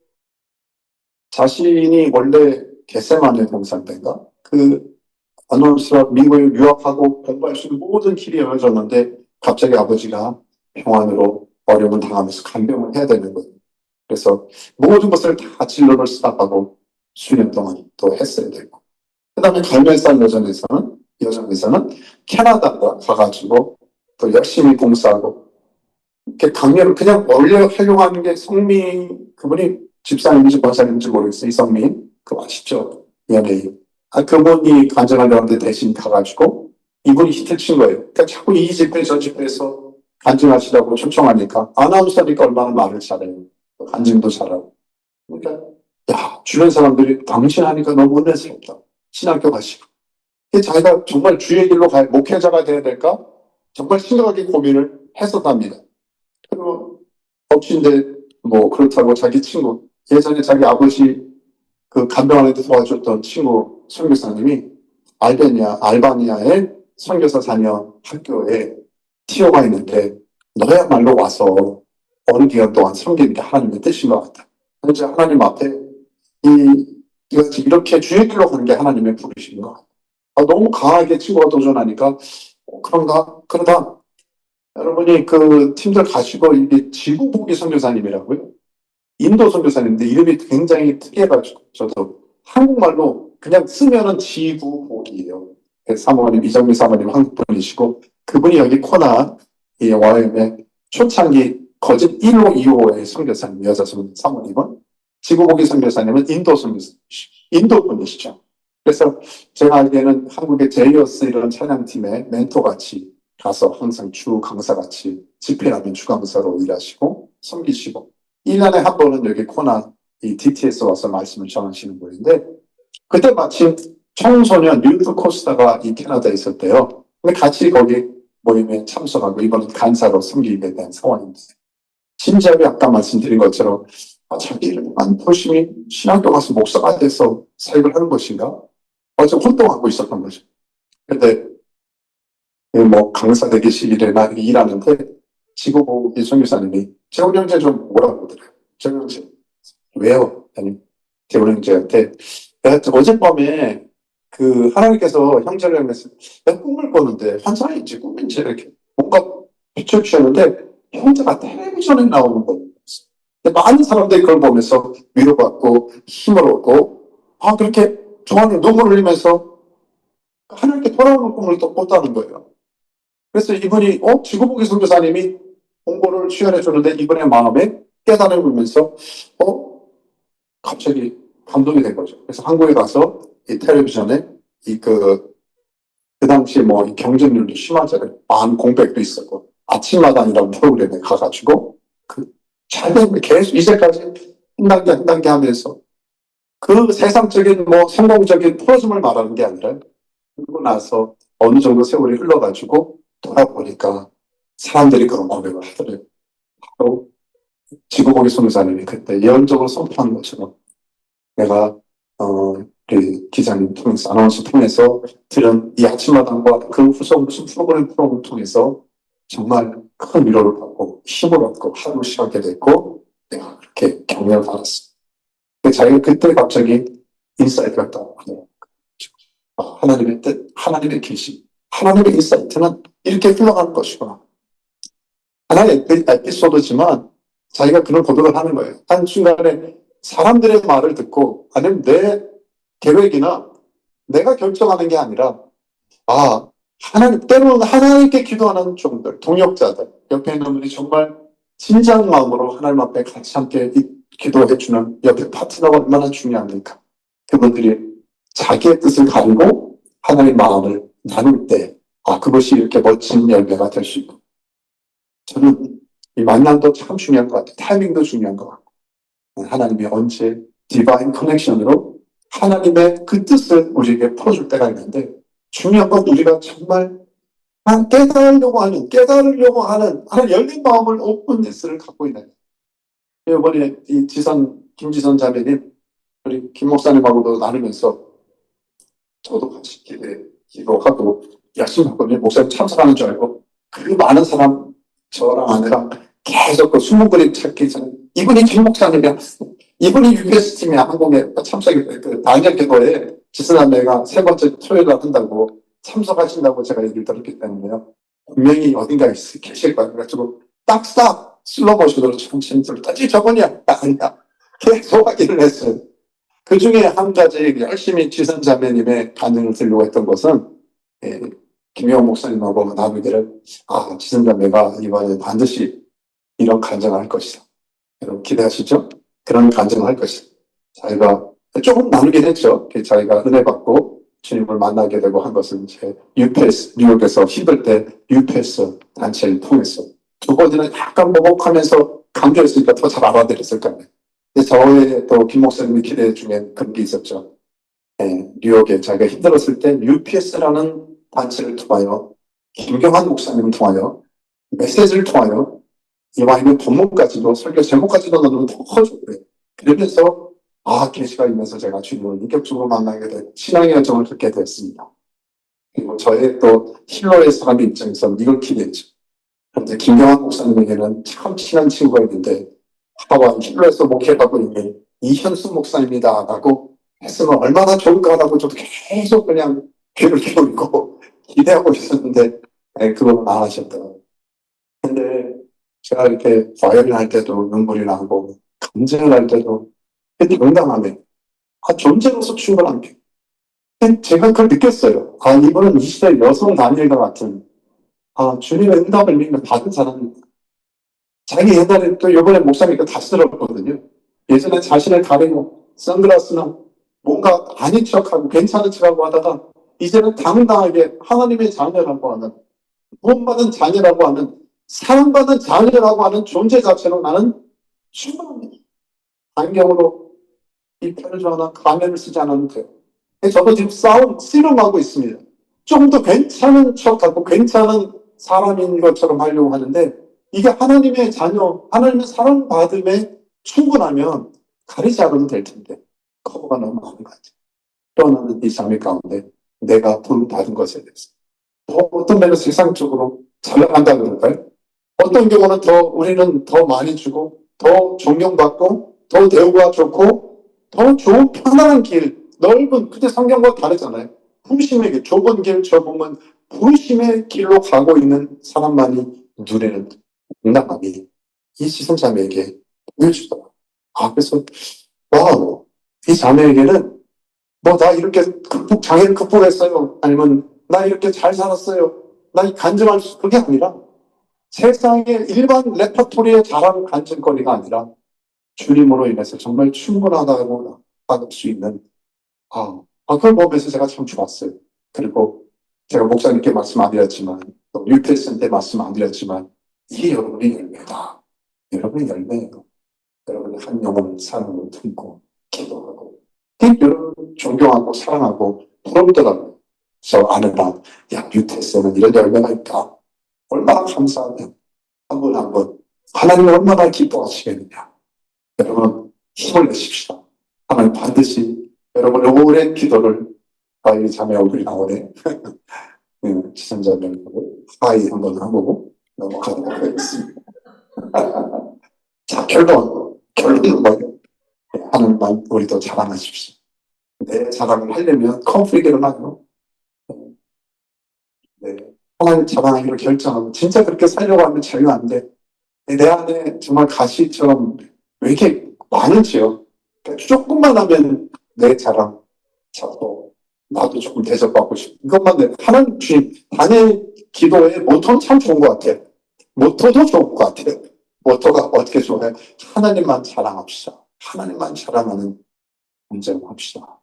자신이 원래 겟세마네 동산대인가 그 아노스가 미국에 유학하고 공부할 수 있는 모든 길이 열어졌는데 갑자기 아버지가 병환으로 어려움을 당하면서 간병을 해야 되는 거예요. 그래서 모든 것을 다 진로를 스탑하고 수년 동안 또 했어야 되고, 그 다음에 갈멜산 여정에서는 캐나다가 가가지고 또 열심히 봉사하고 이렇게 강렬을 그냥 원래 활용하는 게 성민, 그분이 집사님인지 권사님인지 모르겠어요. 이성민 그거 아시죠? 연예인. 그분이 간증하려고 하는데 대신 가가지고 이분이 히트 친 거예요. 그러니까 자꾸 이 집회 저 집회에서 간증하시라고 초청하니까 아나운서니까 얼마나 말을 잘해요. 간증도 잘하고. 그러니까 야, 주변 사람들이 당신 하니까 너무 은혜스럽다. 신학교 가시고. 자기가 정말 주의 길로 목회자가 돼야 될까? 정말 심각하게 고민을 했었답니다. 그리고 덕치인데 그렇다고 자기 친구, 예전에 자기 아버지 그 간병하는 데 도와줬던 친구 선교사님이 알바니아의 선교사 자녀 학교에 티오가 있는데 너야말로 와서 어느 기간 동안 섬기는 게 하나님의 뜻인 것 같다. 그래서 하나님 앞에 이렇게 주의 길로 가는 게 하나님의 부르신 것 같다. 너무 강하게 친구가 도전하니까 그런가? 그러다 여러분이 그 팀들 가시고 이게 지구보기 선교사님이라고요. 인도 선교사님인데 이름이 굉장히 특이해가지고 저도 한국말로 그냥 쓰면은 지구복이에요. 사모님, 이정미 사모님 한국 분이시고 그분이 여기 코나 이 YM의 초창기 거짓 1호, 2호의 선교사님, 여자 사모님은 지구보기 선교사님은 인도 분이시죠. 그래서 제가 알기에는 한국의 제이어스 이런 찬양팀의 멘토같이 가서 항상 주 강사같이 집회하면 주 강사로 일하시고 섬기시고 1년에 한 번은 여기 코나 이 DTS 와서 말씀을 전하시는 분인데 그때 마침 청소년 유트 코스타가 이 캐나다에 있었대요. 근데 같이 거기 모임에 참석하고 이번엔 간사로 섬기게 된 상황입니다. 심지어는 아까 말씀드린 것처럼 자기만 열심히 신학교 가서 목사가 돼서 사역을 하는 것인가? 어제 혼동하고 있었던 거죠. 근데 강사 대기실이나 일하는데 지구보기 선교사님이 재훈 형제 좀 뭐라고 그러더래요. 재훈 형제 왜요? 아니 재훈 형제한테 내가 어젯밤에 그 하나님께서 형제를 향해서 내가 꿈을 꿨는데 환상인지 꿈인지 이렇게 뭔가 빛을 주셨는데 형제가 텔레비전에 나오는 거예요. 많은 사람들이 그걸 보면서 위로받고 힘을 얻고 그렇게 중앙에 눈물 흘리면서 하나님께 돌아오는 꿈을 또 꿨다는 거예요. 그래서 이분이 지구보기 선교사님이 공고를 수혈해 주는데 이분의 마음에 깨달음을 보면서 갑자기 감동이 된 거죠. 그래서 한국에 가서 이 텔레비전에 그 당시에 뭐 경쟁률도 심하잖아요. 반 공백도 있었고 아침마당이라는 프로그램에 가가지고 그 최대 계속 이제까지 한 단계 한 단계 하면서 그 세상적인 뭐 성공적인 프로즘을 말하는 게 아니라 그러고 나서 어느 정도 세월이 흘러가지고 돌아보니까 사람들이 그런 고백을 하더래요. 또 지구보기 선교사님이 그때 예언적으로 선포한 것처럼 내가 우리 기자님 통해서 아나운서 통해서 들은 이 아침마당과 그 후속 무슨 프로그램을 통해서 정말 큰 위로를 받고 힘을 얻고 하루를 시작하게 됐고 내가 그렇게 격려를 받았어요. 자기가 그때 갑자기 인사이트가 떠오르네요. 하나님의 뜻, 하나님의 계시, 하나님의 인사이트는 이렇게 흘러가는 것이구나. 하나의 에피소드지만 자기가 그런 고백을 하는 거예요. 한순간에 사람들의 말을 듣고 아니면 내 계획이나 내가 결정하는 게 아니라 때로는 하나님께 기도하는 종들, 동역자들, 옆에 있는 분이 정말 진지한 마음으로 하나님 앞에 같이 함께 기도해주는 옆에 파트너가 얼마나 중요합니까? 그분들이 자기의 뜻을 가리고 하나님의 마음을 나눌 때, 그것이 이렇게 멋진 열매가 될 수 있고. 저는 이 만남도 참 중요한 것 같아요. 타이밍도 중요한 것 같고. 하나님이 언제 디바인 커넥션으로 하나님의 그 뜻을 우리에게 풀어줄 때가 있는데, 중요한 건 우리가 정말 깨달으려고 하는 열린 마음을 오픈니스를 갖고 있는. 이번에 김지선 자매님, 우리 김 목사님하고도 나누면서 저도 같이 기도하고 열심히 했거든요. 목사님 참석하는 줄 알고. 그 많은 사람, 저랑 아내랑 계속 그 숨은 그림 찾기 전에 이분이 김 목사님이야. 이분이 UBS 팀에 한국에 참석했어요. 그 단전 기도에 지선아내가 세 번째 토요일날 한다고 참석하신다고 제가 얘기를 들었기 때문에요. 분명히 어딘가에 계실 거예요. 그래가지고 딱딱 슬로모션으로 천천히 따지 저번이야. 아니야. 계속 확인을 했어요. 그 중에 한 가지 열심히 지선 자매님의 반응을 들려고 했던 것은 김영호 목사님하고 나누기를 지선 자매가 이번에 반드시 이런 간증을 할 것이다. 여러분 기대하시죠? 그런 간증을 할 것이다. 자기가 조금 나누긴 했죠. 자기가 은혜 받고 주님을 만나게 되고 한 것은 이제 UPS, 뉴욕에서 힘들 때 UPS 단체를 통해서 두 번째는 약간 모독하면서 강조했으니까 더 잘 알아들었을 거예요. 근데 저의 또 김 목사님의 기대 중에 그런 게 있었죠. 뉴욕에 자기가 힘들었을 때 UPS라는 단체를 통하여 김경환 목사님을 통하여 메시지를 통하여 이와 있는 본문까지도 설교 제목까지도 너무 더 커졌고요. 그러면서 계시가 있면서 제가 주님을 인격적으로 만나게 된 신앙의 여정을 갖게 됐습니다. 그리고 저의 또 힐러의 사람 입장에서 이걸 기대했죠. 그런데 김경환 목사님에게는 참 친한 친구가 있는데 하와이 힐러에서 목회하고 있는 이현수 목사입니다 라고 했으면 얼마나 좋을까라고 저도 계속 그냥 귀를 기울이고 기대하고 있었는데 그건 안 하셨더라고요. 근데 제가 이렇게 바이올린 할 때도 눈물이 나고 감정을 할 때도 당당함에 존재로서 충분한 게 제가 그걸 느꼈어요. 이분은 이 시대 여성 다니엘과 같은 주님의 응답을 믿는 받은 사람입니다. 자기 옛날에 또 이번에 목사님께 다시 들었거든요. 예전에 자신을 가리고 선글라스나 뭔가 아닌 척하고 괜찮은 척하고 하다가 이제는 당당하게 하나님의 자녀라고 하는 구원받은 자녀라고 하는 사랑받은 자녀라고 하는 존재 자체로 나는 충분합니다. 안경으로 이 펜을 하나 가면을 쓰지 않아도 돼요. 저도 지금 씨름하고 있습니다. 좀 더 괜찮은 척하고 괜찮은 사람인 것처럼 하려고 하는데 이게 하나님의 자녀, 하나님의 사랑받음에 충분하면 가리지 않아도 될 텐데 커버가 너무 많은 것 같아요. 떠나는 이 삶의 가운데 내가 돈 받은 것에 대해서 어떤 면에서 세상적으로 잘 나간다 그럴까요? 어떤 경우는 우리는 더 많이 주고 더 존경받고 더 대우가 좋고 더 좋은 편안한 길, 넓은 그때 성경과 다르잖아요. 부르심의 길, 좁은 길, 좁으면 부르심의 길로 가고 있는 사람만이 누리는 응답함이 이 지성자매에게 보여주더라고요. 그래서 와우, 이 자매에게는 나 이렇게 장애를 극복했어요. 아니면 나 이렇게 잘 살았어요. 나 간증할 그게 아니라 세상의 일반 레퍼토리에 잘하는 간증거리가 아니라 주님으로 인해서 정말 충분하다고 받을 수 있는 그걸 보면서 제가 참 좋았어요. 그리고 제가 목사님께 말씀 안 드렸지만, 또 UPS한테 말씀 안 드렸지만, 이게 여러분의 열매다. 여러분의 열매예요. 여러분이 한 영혼을 사랑으로 품고 기도하고, 여러분 존경하고 사랑하고 부럽더라고요. 그래서 아내랑, 야, UPS에는 이런 열매가 있다. 얼마나 감사하면 한 번 한 번 하나님 얼마나 기뻐하시겠느냐. 여러분 힘을 내십시다. 하나님 반드시 여러분의 오랜 기도를 하이 자매 얼굴이 나오네. 지선자명으로 하이 한번 하고 넘어가도록 하겠습니다. 자, 결론은 뭐예요? 하나님만 우리도 자랑하십시오. 내 자랑을 하려면 컨프릭이 일어나요. 네. 하나님 자랑하기로 결정하면 진짜 그렇게 살려고 하면 전혀 안 돼. 내 안에 정말 가시처럼 왜 이렇게 많은지요. 그러니까 조금만 하면 내 자랑 자꾸 나도 조금 대접받고 싶어. 이것만 내 하나님 주님 단일 기도의 모토는 참 좋은 것 같아요. 모토도 좋은 것 같아요. 모토가 어떻게 좋아요? 하나님만 자랑합시다. 하나님만 자랑하는 문제로 합시다.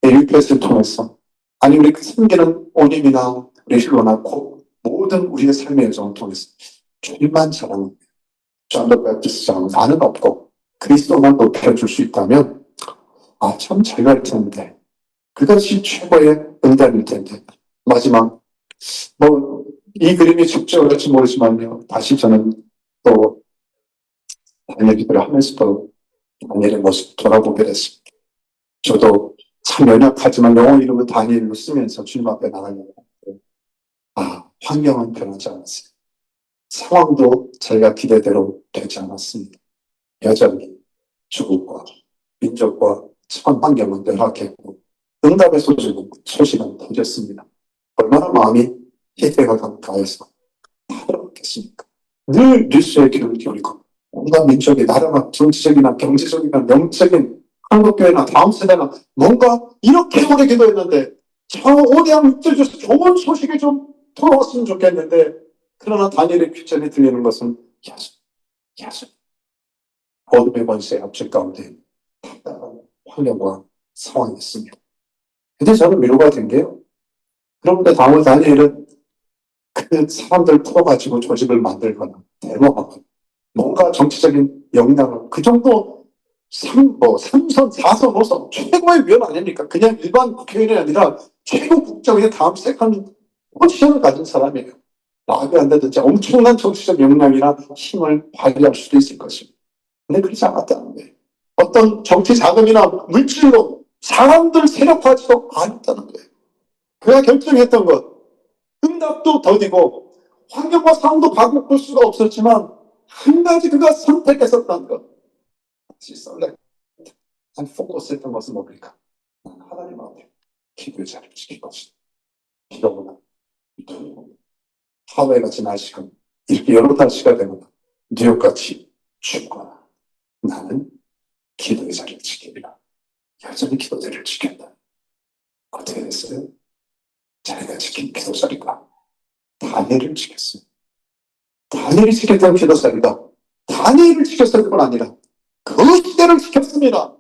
UPS를 통해서 아니 우리 섬기는 오님이나 우리 힐로나 곧 모든 우리의 삶의 여정을 통해서 주님만 자랑합니다. 존 베프티스트처럼 나는 없고 그리스도만 높여줄 수 있다면 참 잘 갈 텐데 그것이 최고의 응답일 텐데 마지막 이 그림이 적절할지 모르지만요. 다시 저는 또 다니엘 기도를 하면서도 다니엘의 모습 돌아보게 됐습니다. 저도 참 연약하지만 영어 이름을 다니엘로 쓰면서 주님 앞에 나가려고 환경은 변하지 않았어요. 상황도 제가 기대대로 되지 않았습니다. 여전히 주국과 민족과 참 환경은 열악했고 응답의 소식은 터졌습니다. 얼마나 마음이 희대가 가까워서 다르겠습니까? 늘 뉴스에 귀를 기울이고 온갖 민족의 나라나 정치적이나 경제적이나 영적인 한국교회나 다음 세대나 뭔가 이렇게 오래 기도했는데 저 오대양 육절에서 좋은 소식이 좀 돌아왔으면 좋겠는데 그러나 다니엘의 귀전에 들리는 것은 야수 어둠의 권세의 압축 가운데 답답한 환경과 상황이었습니다. 근데 저는 위로가 된 게요. 그런데 다니엘은 그 사람들 풀어가지고 조직을 만들거나 대모하거나 뭔가 정치적인 영향을 그 정도 3선, 4선, 5선 최고의 위원 아닙니까? 그냥 일반 국회의원이 아니라 최고 국정의 다음 세컨 포지션을 가진 사람이에요. 말이 안 되든지 엄청난 정치적 역량이나 힘을 발휘할 수도 있을 것입니다. 근데 그렇지 않았다는 거예요. 어떤 정치 자금이나 물질로 사람들 세력화하지도 않았다는 거예요. 그가 결정했던 것, 응답도 더디고 환경과 상황도 바꿀 수가 없었지만 한 가지 그가 선택했었다는 것. 포커스했던 것은 뭡니까? 하나님 앞에 기도의 자리를 지킬 것이다. 기도보다 하와이같이 날씨가 이렇게 여러 날씨가 되면 뉴욕같이 춥거나 나는 기도의 자리를 지키리라. 여전히 기도 자리를 지켰다. 어떻게 됐어요? 자기가 지킨 기도 자리가 다니엘을 지켰어요. 다니엘이 지켰던 기도 자리가 다니엘을 지켰을 뿐 아니라 그 시대를 지켰습니다.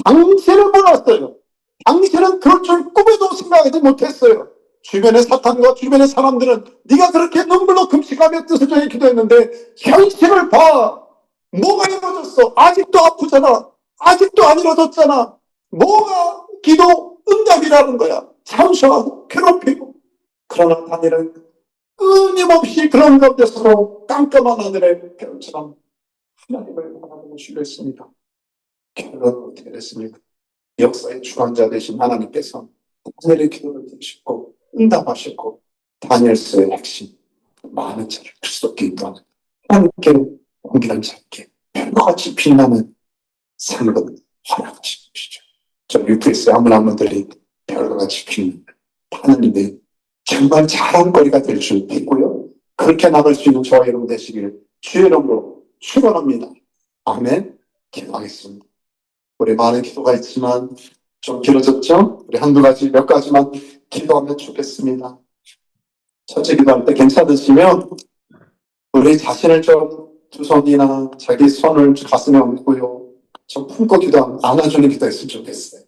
당시에는 몰랐어요. 당시에는 그럴 줄 꿈에도 생각하지 못했어요. 주변의 사탄과 주변의 사람들은 네가 그렇게 눈물로 금식하며 뜻을 정해 기도했는데 현실을 봐. 뭐가 이루어졌어? 아직도 아프잖아. 아직도 안 이루어졌잖아. 뭐가 기도 응답이라는 거야. 참소하고 괴롭히고. 그러나 다니엘은 끊임없이 그런 가운데서도 깜깜한 하늘의 별처럼 하나님을 바라보고 신뢰했습니다. 결론은 어떻게 됐습니까? 역사의 주관자 되신 하나님께서 다니엘의 기도를 들으시고 응답하셨고 다니엘서의 핵심 많은 자를 그리스도께 인도하는 하나님께 온기한 자께 별과 같이 빛나는 삶을 허락하신 것이죠. 저 UPS의 한 분들이 별과 같이 빛나는 하나님의 정말 자랑거리가 될 줄 믿고요. 그렇게 나갈 수 있는 저와 여러분 되시기를 주의 이름으로 축원합니다. 아멘. 기도하겠습니다. 우리 많은 기도가 있지만 좀 길어졌죠? 우리 한두 가지 몇 가지만 기도하면 좋겠습니다. 첫째 기도할 때 괜찮으시면 우리 자신을 좀 두 손이나 자기 손을 가슴에 얹고요. 좀 품고 안아주는 기도했으면 좋겠어요.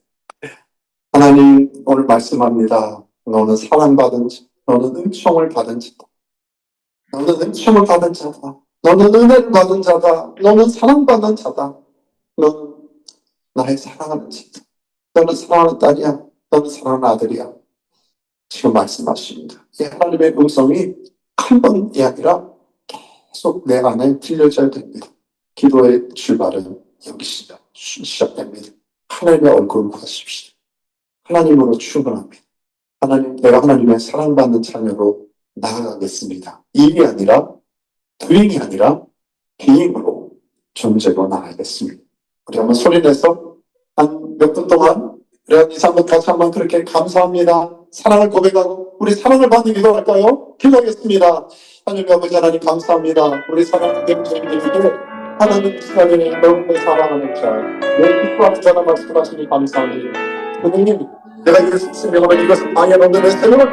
하나님 오늘 말씀합니다. 너는 사랑받은 자, 너는 은총을 받은 자다. 너는 은총을 받은 자다. 너는 은혜를 받은 자다. 너는 사랑받는 자다. 너는 나의 사랑하는 자다. 너는 사랑하는 딸이야. 너는 사랑하는 아들이야. 지금 말씀하십니다. 이 하나님의 음성이 한 번이 아니라 계속 내 안에 들려져야 됩니다. 기도의 출발은 여기 시작됩니다. 하나님의 얼굴을 보십시오. 하나님으로 충분합니다. 하나님, 내가 하나님의 사랑받는 자녀로 나아가겠습니다. 일이 아니라, 도잉이 아니라, 비잉으로 존재로 나아가겠습니다. 우리 한번 소리내서 한 몇 분 동안 우리 한 2, 3분 같이 한번 그렇게 감사합니다. 사랑을 고백하고 우리 사랑을 받는 기도할까요? 기도하겠습니다. 하나님 아버지 하나님 감사합니다. 우리 사랑하는 교회님들에게 하나님 시간에 너무나 사랑하는 자, 내 기뻐하는 자라 말씀하시니 감사합니다. 하나님, 내가 이것을 설명하면 이것은 방해하는 내 세력을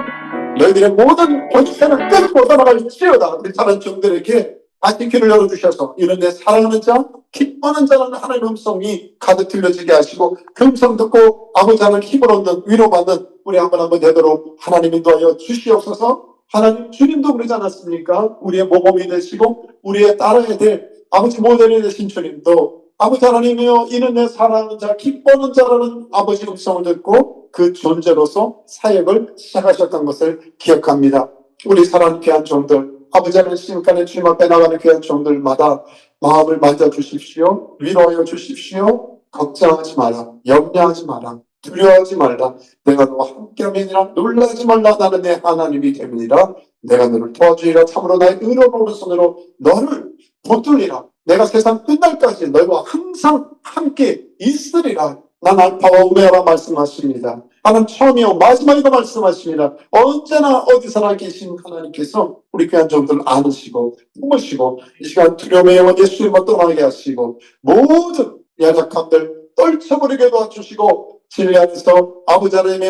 너희들의 모든 권세는 끝 벗어나갈지어다. 우리 다른 종들에게 다시 귀를 열어주셔서 이런 내 사랑하는 자, 기뻐하는 자라는 하나님의 음성이 가득 들려지게 하시고 그 음성 듣고 아버지 하나님 힘을 얻는 위로받는 우리 한번 되도록 하나님 인도하여 주시옵소서. 하나님 주님도 그러지 않았습니까? 우리의 모범이 되시고 우리의 따라야 될 아버지 모델이 되신 주님도 아버지 하나님이여 이는 내 사랑하는 자, 기뻐하는 자라는 아버지 음성을 듣고 그 존재로서 사역을 시작하셨던 것을 기억합니다. 우리 사랑하는 귀한 종들 아버지 하나님 시간에 주님 앞에 나가는 귀한 종들마다 마음을 만져주십시오. 위로하여 주십시오. 걱정하지 마라. 염려하지 마라. 두려워하지 말라. 내가 너와 함께함이니라. 놀라지 말라. 나는 내 하나님이 됨이니라. 내가 너를 도와주리라. 참으로 나의 의로운 오른손으로 너를 붙들리라. 내가 세상 끝날까지 너희와 항상 함께 있으리라. 난 알파와 오메가라 말씀하십니다. 하나님 처음이요 마지막이고 말씀하십니다. 언제나 어디서나 계신 하나님께서 우리 귀한 종들을 안으시고 품으시고 이 시간 두려움의 영혼 예수님을 떠나게 하시고 모든 야작함들 떨쳐버리게 도와주시고 진리 안에서 아버지 하나님의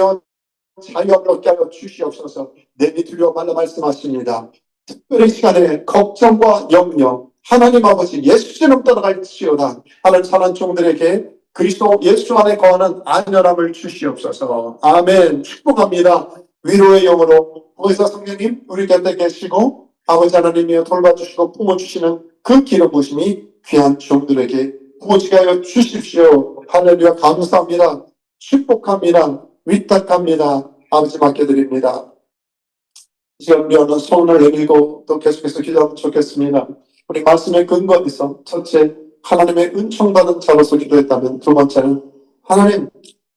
자유함을 얻게 하여 주시옵소서. 내니 두려워 말라 말씀하십니다. 특별히 이 시간에 걱정과 염려 하나님 아버지 예수님 떠나갈지어다. 하나님 사랑하는 종들에게 그리스도 예수 안에 거하는 안전함을 주시옵소서. 아멘. 축복합니다. 위로의 영으로 의사 성령님 우리 곁에 계시고 아버지 하나님이여 돌봐주시고 품어주시는 그 기름 부심이 귀한 종들에게 부어지게 하여 주십시오. 할렐루야 감사합니다. 축복합니다. 위탁합니다. 아버지 맡겨드립니다. 이 시간 우리 오늘 소원을 내밀고 또 계속해서 기도하면 좋겠습니다. 우리 말씀의 근거에서 첫째 하나님의 은총받은 자로서 기도했다면 두 번째는 하나님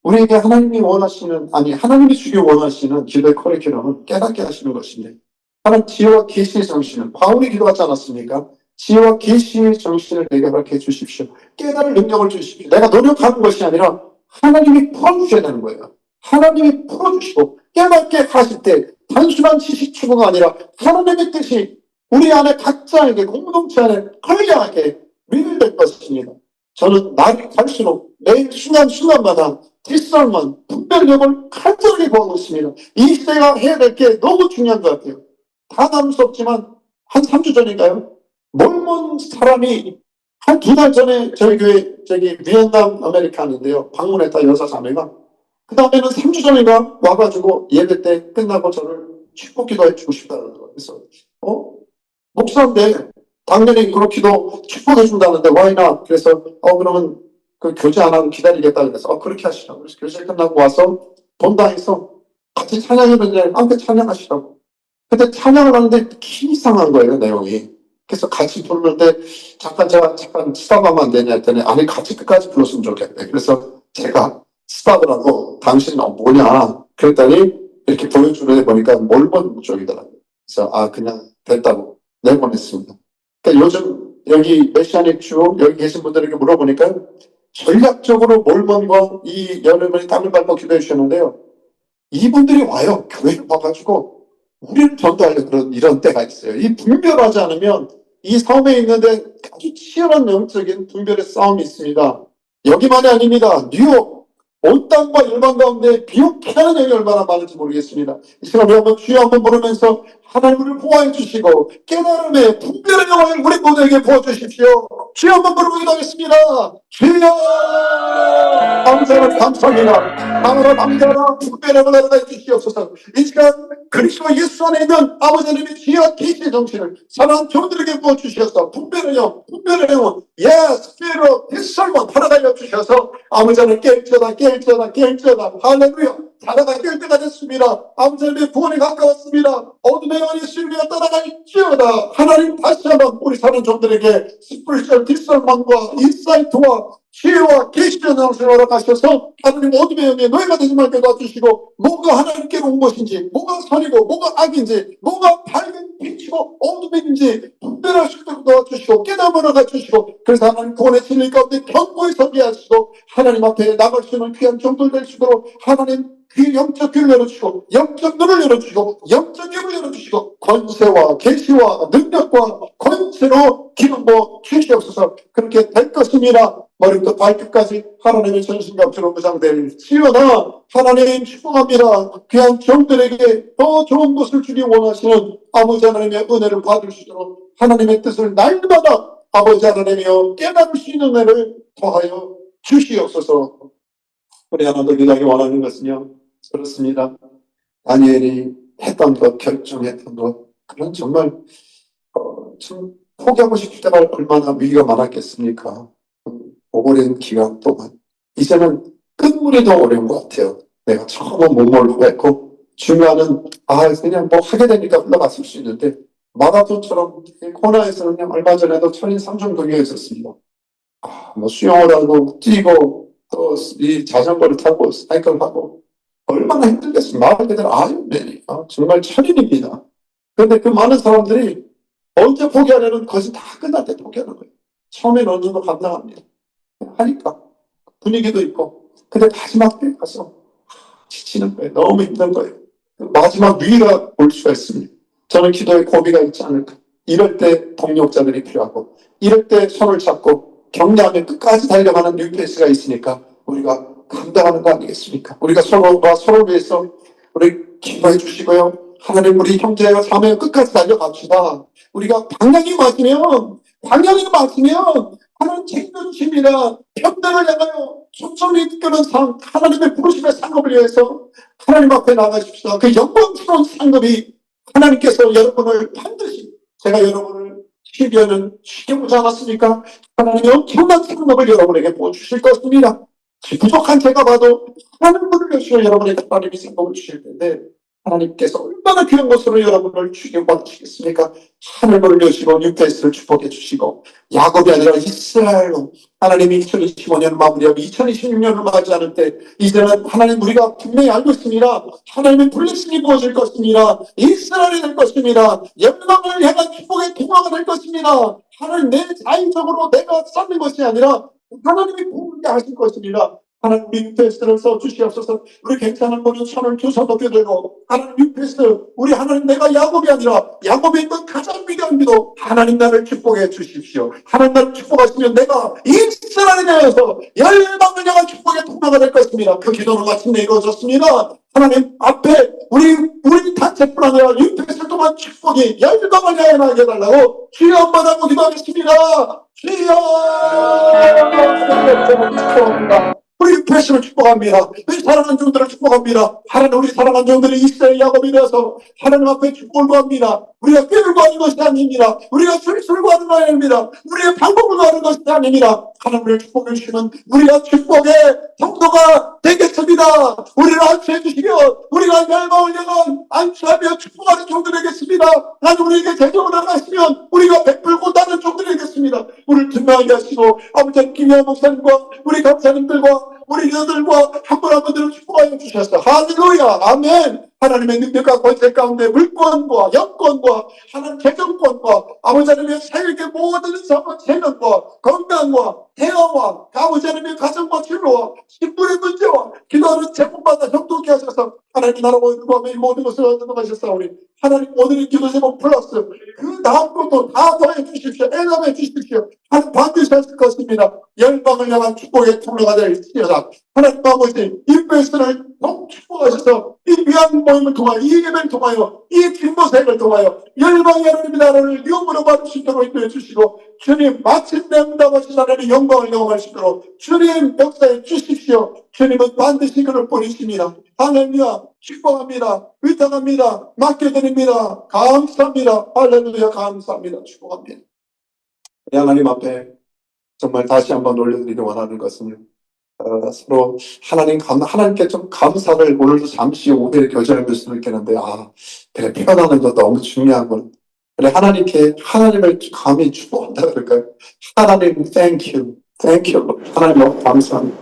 우리에게 하나님이 원하시는 하나님이 주기 원하시는 기도의 커리큘럼을 깨닫게 하시는 것인데 하나님 지혜와 계시의 정신을 바울이 기도하지 않았습니까? 지혜와 계시의 정신을 내게 허락해 주십시오. 깨달을 능력을 주십시오. 내가 노력하는 것이 아니라 하나님이 풀어주셔야 되는 거예요. 하나님이 풀어주시고 깨닫게 하실 때 단순한 지식 추구가 아니라 하나님의 뜻이 우리 안에 각자에게 공동체 안에 걸려하게 밀릴 것입니다. 저는 날이 갈수록 매일 순간순간마다 뒷설만 분별력을 간절하게 구하고 있습니다. 이 시대가 해야 될 게 너무 중요한 것 같아요. 다 남수없지만 한 3주 전인가요? 몰몬 사람이 한 2달 전에 저희 교회 비엔남 아메리칸인데요. 방문했다 여자 자매가. 그 다음에는 3주 전인가 와가지고 예배 때 끝나고 저를 축복 기도해 주고 싶다는 거예요. 그래서 목사인데 당연히 그렇게도 축복해 준다는데 why not? 그래서 그러면 그 교제 안 하고 기다리겠다 그래서 그렇게 하시라고. 그래서 교제 끝나고 와서 본당에서 같이 찬양했는데 함께 찬양하시라고. 근데 찬양을 하는데 이상한 거예요 내용이. 그래서 같이 부르는데 잠깐 스탑하면 안 되냐 했더니 아니 같이 끝까지 불렀으면 좋겠대. 그래서 제가 스탑을 하고 당신 뭐냐 그랬더니 이렇게 보여주는 애 보니까 몰몬 쪽이더라고요. 그래서 그냥 됐다고 내보냈습니다. 그러니까 요즘 여기 메시아닉 주 여기 계신 분들에게 물어보니까 전략적으로 몰몬과 이 여러분이 땅을 밟고 기도해 주셨는데요. 이분들이 와요. 교회를 봐가지고 우리를 전도하려고 이런 때가 있어요. 이 분별하지 않으면 이 섬에 있는데 아주 치열한 영적인 분별의 싸움이 있습니다. 여기만이 아닙니다. 뉴욕 온 땅과 일반 가운데 비옥해하는 영이 얼마나 많은지 모르겠습니다. 이 시간 우리 한번 주여 한번 부르면서 하나님 우리를 보호해 주시고 깨달음의 분별의 영혼을 우리 모두에게 부어주십시오. 주여 한번 부르고 기도하겠습니다. 주여 감사합니다. 감사합니다. 하나님 남자라 분별의 영혼을 허락해 주시옵소서. 이 시간 그리스도 예수 안에 있는 아버지 하나님의 지혜와 계시의 정신을 사랑하는 종들에게 부어주셔서 분별의 영혼 yes, spirit of discernment 하나가 주셔서 아버지 하나님 깰쩌다 할렐루야. 자다가 깰 때가 됐습니다. 아버지 하나님의 구원이 가까웠습니다. 어둠의 영혼이 신비가 따라갈지어다. 하나님 다시 한번 우리 사는 종들에게 스피리추얼 디설먼과 인사이트와 지혜와 계시의 정신을 허락하셔서 하나님 어둠의 영에 노예가 되지 말게 도와주시고 뭐가 하나님께로 온 것인지 뭐가 선이고 뭐가 악인지 뭐가 밝은 빛이고 어둠인지 분별할 수 있도록 도와주시고 깨달음을 허락하주시고 그래서 하나님 구원의 진리 가운데 견고히 서게 하시고 하나님 앞에 나갈 수 있는 귀한 종들 될 수 있도록 하나님 영적 귀를 열어주시고 영적 눈을 열어주시고 영적 입을 열어주시고 권세와 계시와 능력과 권세로 기름 부어 주시옵소서. 그렇게 될 것입니다. 머리부터 발끝까지 하나님의 전신갑주로 무장될 지어나 하나님 축복합니다. 귀한 종들에게 더 좋은 것을 주기 원하시는 아버지 하나님의 은혜를 받을 수 있도록 하나님의 뜻을 날마다 아버지 하나님이여 깨달을 수 있는 은혜를 더하여 주시옵소서. 우리 하나 더 기도하기 원하는 것은요, 그렇습니다. 다니엘이 했던 것, 결정했던 것, 그런 정말 참 포기하고 싶을 때가 얼마나 위기가 많았겠습니까? 오랜 기간 동안 이제는 끝물이 더 어려운 것 같아요. 내가 처음은 못 모르고 했고 중요한은 그냥 뭐 하게 되니까 흘러갔을 수 있는데 마라톤처럼 코나에서는 그냥 얼마 전에도 천인 삼종동에 있었습니다. 뭐 수영을 하고 뛰고 또 이 자전거를 타고 사이클을 하고 얼마나 힘들겠습니까? 말 그대로 아이언맨이에요. 정말 천인입니다. 그런데 그 많은 사람들이 언제 포기하려는 것이 다 끝날 때 포기하는 거예요. 처음엔 어느 정도 감당합니다. 하니까 분위기도 있고 근데 마지막에 가서 지치는 거예요. 너무 힘든 거예요. 마지막 위기가 올 수가 있습니다. 저는 기도에 고비가 있지 않을까. 이럴 때 동력자들이 필요하고 이럴 때 손을 잡고 격려하며 끝까지 달려가는 뉴페이스가 있으니까 우리가 감당하는 거 아니겠습니까? 우리가 서로가 서로 위해서 우리 기도해 주시고요. 하나님 우리 형제와 자매 끝까지 달려갑시다. 우리가 방향이 맞으면 하나님 책임져주십니다. 평등을 향하여 초점이 이끄는 상, 하나님의 부르심의 상급을 위해서 하나님 앞에 나가십시다. 그 영광스러운 상급이 하나님께서 여러분을 반드시 제가 여러분을 12년은 쉬게 보지 않았습니까? 하나님이 엄청난 상급을 여러분에게 보여주실 것입니다. 부족한 제가 봐도 하나님을 여시고 여러분에게 하나님이 상급을 주실 텐데 하나님께서 얼마나 귀한 것으로 여러분을 주게 받으시겠습니까? 하늘을 여시고 뉴페이스를 축복해 주시고 야곱이 아니라 이스라엘로 하나님이 2025년을 마무리하고 2026년을 맞이하는 때 이제는 하나님 우리가 분명히 알고 있습니다. 하나님의 블레싱이 부어질 것입니다. 이스라엘이 될 것입니다. 영광을 향한 축복의 통화가 될 것입니다. 하나님 내 자의적으로 내가 쌓는 것이 아니라 하나님이 부르게 하실 것입니다. 하나님 뉴페이스를 써주시옵소서. 우리 괜찮은 분은 손을 두 손 높여 들고 하나님 뉴페이스 우리 하나님 내가 야곱이 아니라 야곱에 있는 가장 위대한 기도 하나님 나를 축복해 주십시오. 하나님 나를 축복하시면 내가 이스라엘에 대해서 열방을 향한 축복의 통로가 될 것입니다. 그 기도는 마침내 이루어졌습니다. 하나님 앞에 우리 단체뿐 아니라 뉴페이스 동안 축복이 열방을 향해 나게 해달라고 주여 한번 하고 기도하겠습니다. 주여 축복합니다. 우리 패심을 축복합니다. 우리 사랑하는 종들을 축복합니다. 하나님 우리 사랑하는 종들이 이스라엘 야곱이 되어서 하나님 앞에 축복을 구합니다. 우리가 꾀를 구하는 것이 아닙니다. 우리가 술수를 구하는 것이 아닙니다. 우리의 방법을 구하는 것이 아닙니다. 하나님 우리를 축복해 주시면 우리가 축복의 통로가 되겠습니다. 우리를 안수해 주시며 우리가 멸망을 향한 안수하며 축복하는 종들이 되겠습니다. 하나님 우리에게 재정을 하시면 우리가 베풀고 나는 종들이 되겠습니다. 우리를 증명하게 하시고 아버지 김영호 목사님과 우리 감사님들과 우리 이들과 한 분 한 분들을 축복하여 주셨어. 할렐루야 아멘. 하나님의 능력과 권세 가운데 물권과 영권과 하나님 재정권과 아버지 하나님의 세계 모든 사건 재능과 건강과 대화와 아버지 하나님의 가정과 진로와 신분의 문제와 기도하는 제목마다 형통케 하셔서 하나님 나라와 의무함의 모든 것을 얻어가셨사오니 하나님 오늘의 기도 제목 플러스 그 다음 것도 다 더해 주십시오. 애담해 주십시오. 하나님 반드시 하실 것입니다. 열방을 향한 축복의 통로가 될지어다. 하나님 아버지, 이 베스를 꼭 축복하셔서 이 귀한 모임을 통하여, 이 예배를 통하여, 이 진보생을 통하여 열방의 하나님의 나라를 영으로 받을 수 있도록 인도해 주시고, 주님 마침내 응답하신 하나님의 영광을 경험할 수 있도록 주님 역사해 주십시오. 주님은 반드시 그를 보내십니다. 할렐루야, 축복합니다. 의탁합니다. 맡겨드립니다. 감사합니다. 할렐루야, 감사합니다. 축복합니다. 하나님 앞에 정말 다시 한번 올려드리기 원하는 것은 서로 하나님께 좀 감사를 오늘도 잠시 오해를 교제할 수도 있겠는데, 그래, 표현하는 거 너무 중요한 건, 그래, 하나님을 감히 축복한다 그럴까요? 하나님, thank you. 하나님 너무 감사합니다.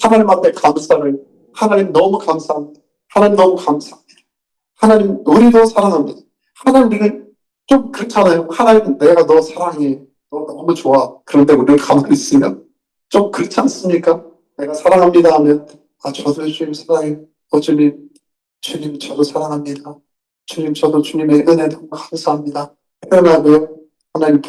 하나님 앞에 감사를, 하나님 너무 감사합니다. 하나님 너무 감사합니다. 하나님, 우리도 사랑합니다. 하나님을 좀 그렇잖아요. 하나님, 내가 너 사랑해. 너 너무 좋아. 그런데 우리를 가만히 있으면 좀 그렇지 않습니까? 내가 사랑합니다 하면, 저도 주님 사랑해요. 주님, 저도 사랑합니다. 주님, 저도 주님의 은혜 너무 감사합니다. 표현하고요. 하나님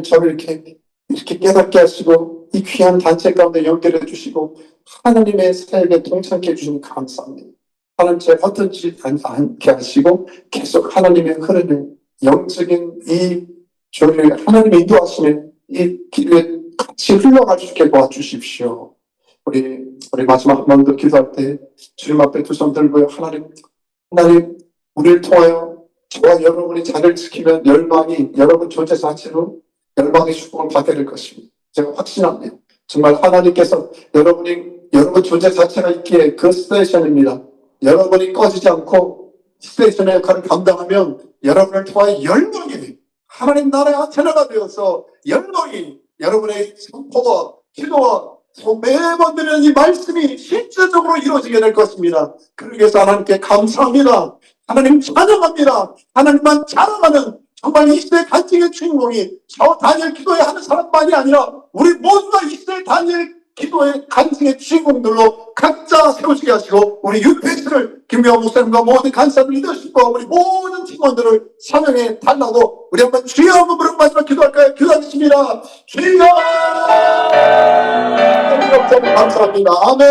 저를 이렇게 깨닫게 하시고, 이 귀한 단체 가운데 연결해 주시고, 하나님의 사역에 동참케 해주시니 감사합니다. 하나님 제가 어떤 짓 않게 하시고, 계속 하나님의 흐름을, 영적인 이 저를 하나님의 인도하심에 이 길에 같이 흘러갈 수 있게 도와주십시오. 우리 마지막 한 번 더 기도할 때 주님 앞에 두 손 들고요. 하나님, 우리를 통하여 저와 여러분이 자리를 지키면 여러분 존재 자체로 열방의 축복을 받게 될 것입니다. 제가 확신합니다. 정말 하나님께서 여러분 존재 자체가 있기에 그 스테이션입니다. 여러분이 꺼지지 않고 스테이션의 역할을 감당하면 여러분을 통하여 열방이 하나님 나라의 안테나가 되어서 열방이 여러분의 선포와 기도와 매번 드리는 이 말씀이 실제적으로 이루어지게 될 것입니다. 그러기 위해서 하나님께 감사합니다. 하나님 찬양합니다. 하나님만 자랑하는 정말 이 시대 간증의 주인공이 저 다니엘 기도에 하는 사람만이 아니라 우리 모두가 이 시대 다니엘 기도의 간증의 주인공들로 각자 세우시게 하시고, 우리 유페스를 김명호 목사님과 모든 간사들 리더십과 우리 모든 팀원들을 사명해 달라고 우리 한번 주여 한번 부르고 마지막 기도할까요? 기도하겠습니다. 주여! 감사합니다. 아멘.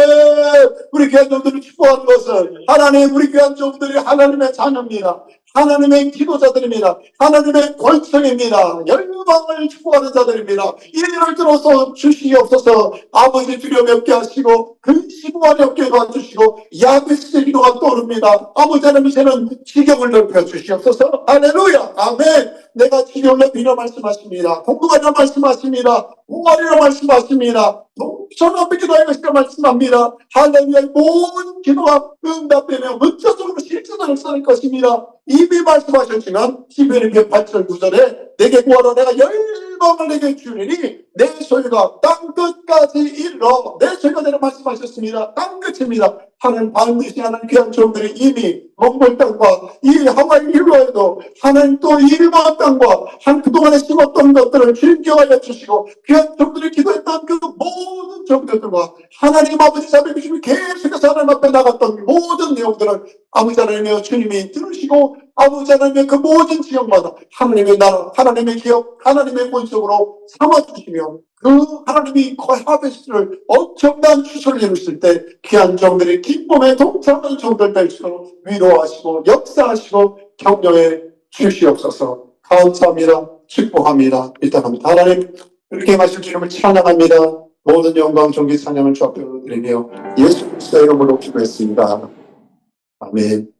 우리 귀한 종들을 축복하는 것은 하나님, 우리 귀한 종들이 하나님의 자녀입니다. 하나님의 기도자들입니다. 하나님의 권성입니다. 열방을 축복하는 자들입니다. 이 일을 들어서 주시옵소서. 아버지 두려움 없게 하시고 근심관이 없게 도와주시고 야베스의 기도가 떠오릅니다. 아버지 하나님, 이제는 지경을 넓혀 주시옵소서. 할렐루야. 아멘. 내가 지경을 넓히려 말씀하십니다. 공부하려 말씀하십니다. 공부하려 말씀하십니다. 동천함의 기도할 것이라 말씀합니다. 할렐루야. 모든 기도가 응답되며 문자적으로 실천을 쌓을 것입니다. 이미 말씀하셨지만 시편 108절 9절에 내게 구하라 내가 열방을 내게 주리니 내 소유가 땅끝까지 이르러 내 소유가 되라 말씀하셨습니다. 땅끝입니다. 하나님 반드시 하나님 귀한 종들이 이미 몽골 땅과 이 하와이 일로에도 하나님 또 이 일본 땅과 한 그동안에 심었던 것들을 주님께하여 주시고 귀한 종들이 기도했던 그 모든 종들과 하나님 아버지 자비해 주시고 계속해서 하나님 앞에 나갔던 모든 내용들을 아버지 하나님의 주님이 들으시고 아버지 하나님의 그 모든 지역마다 하나님의 나라, 하나님의 기업, 하나님의 본성으로 삼아주시며 그 하나님이 그 하베스트를 엄청난 추수를 이루실 때 귀한 종들이 기쁨에 동참하는 종들 될수록 위로하시고 역사하시고 격려해 주시옵소서. 감사합니다. 축복합니다. 일단합니다. 하나님, 그렇게 마실 주님을 찬양합니다. 모든 영광 존귀 찬양을 주 앞에 드리며 예수 그리스도의 이름으로 기도했습니다. 아멘.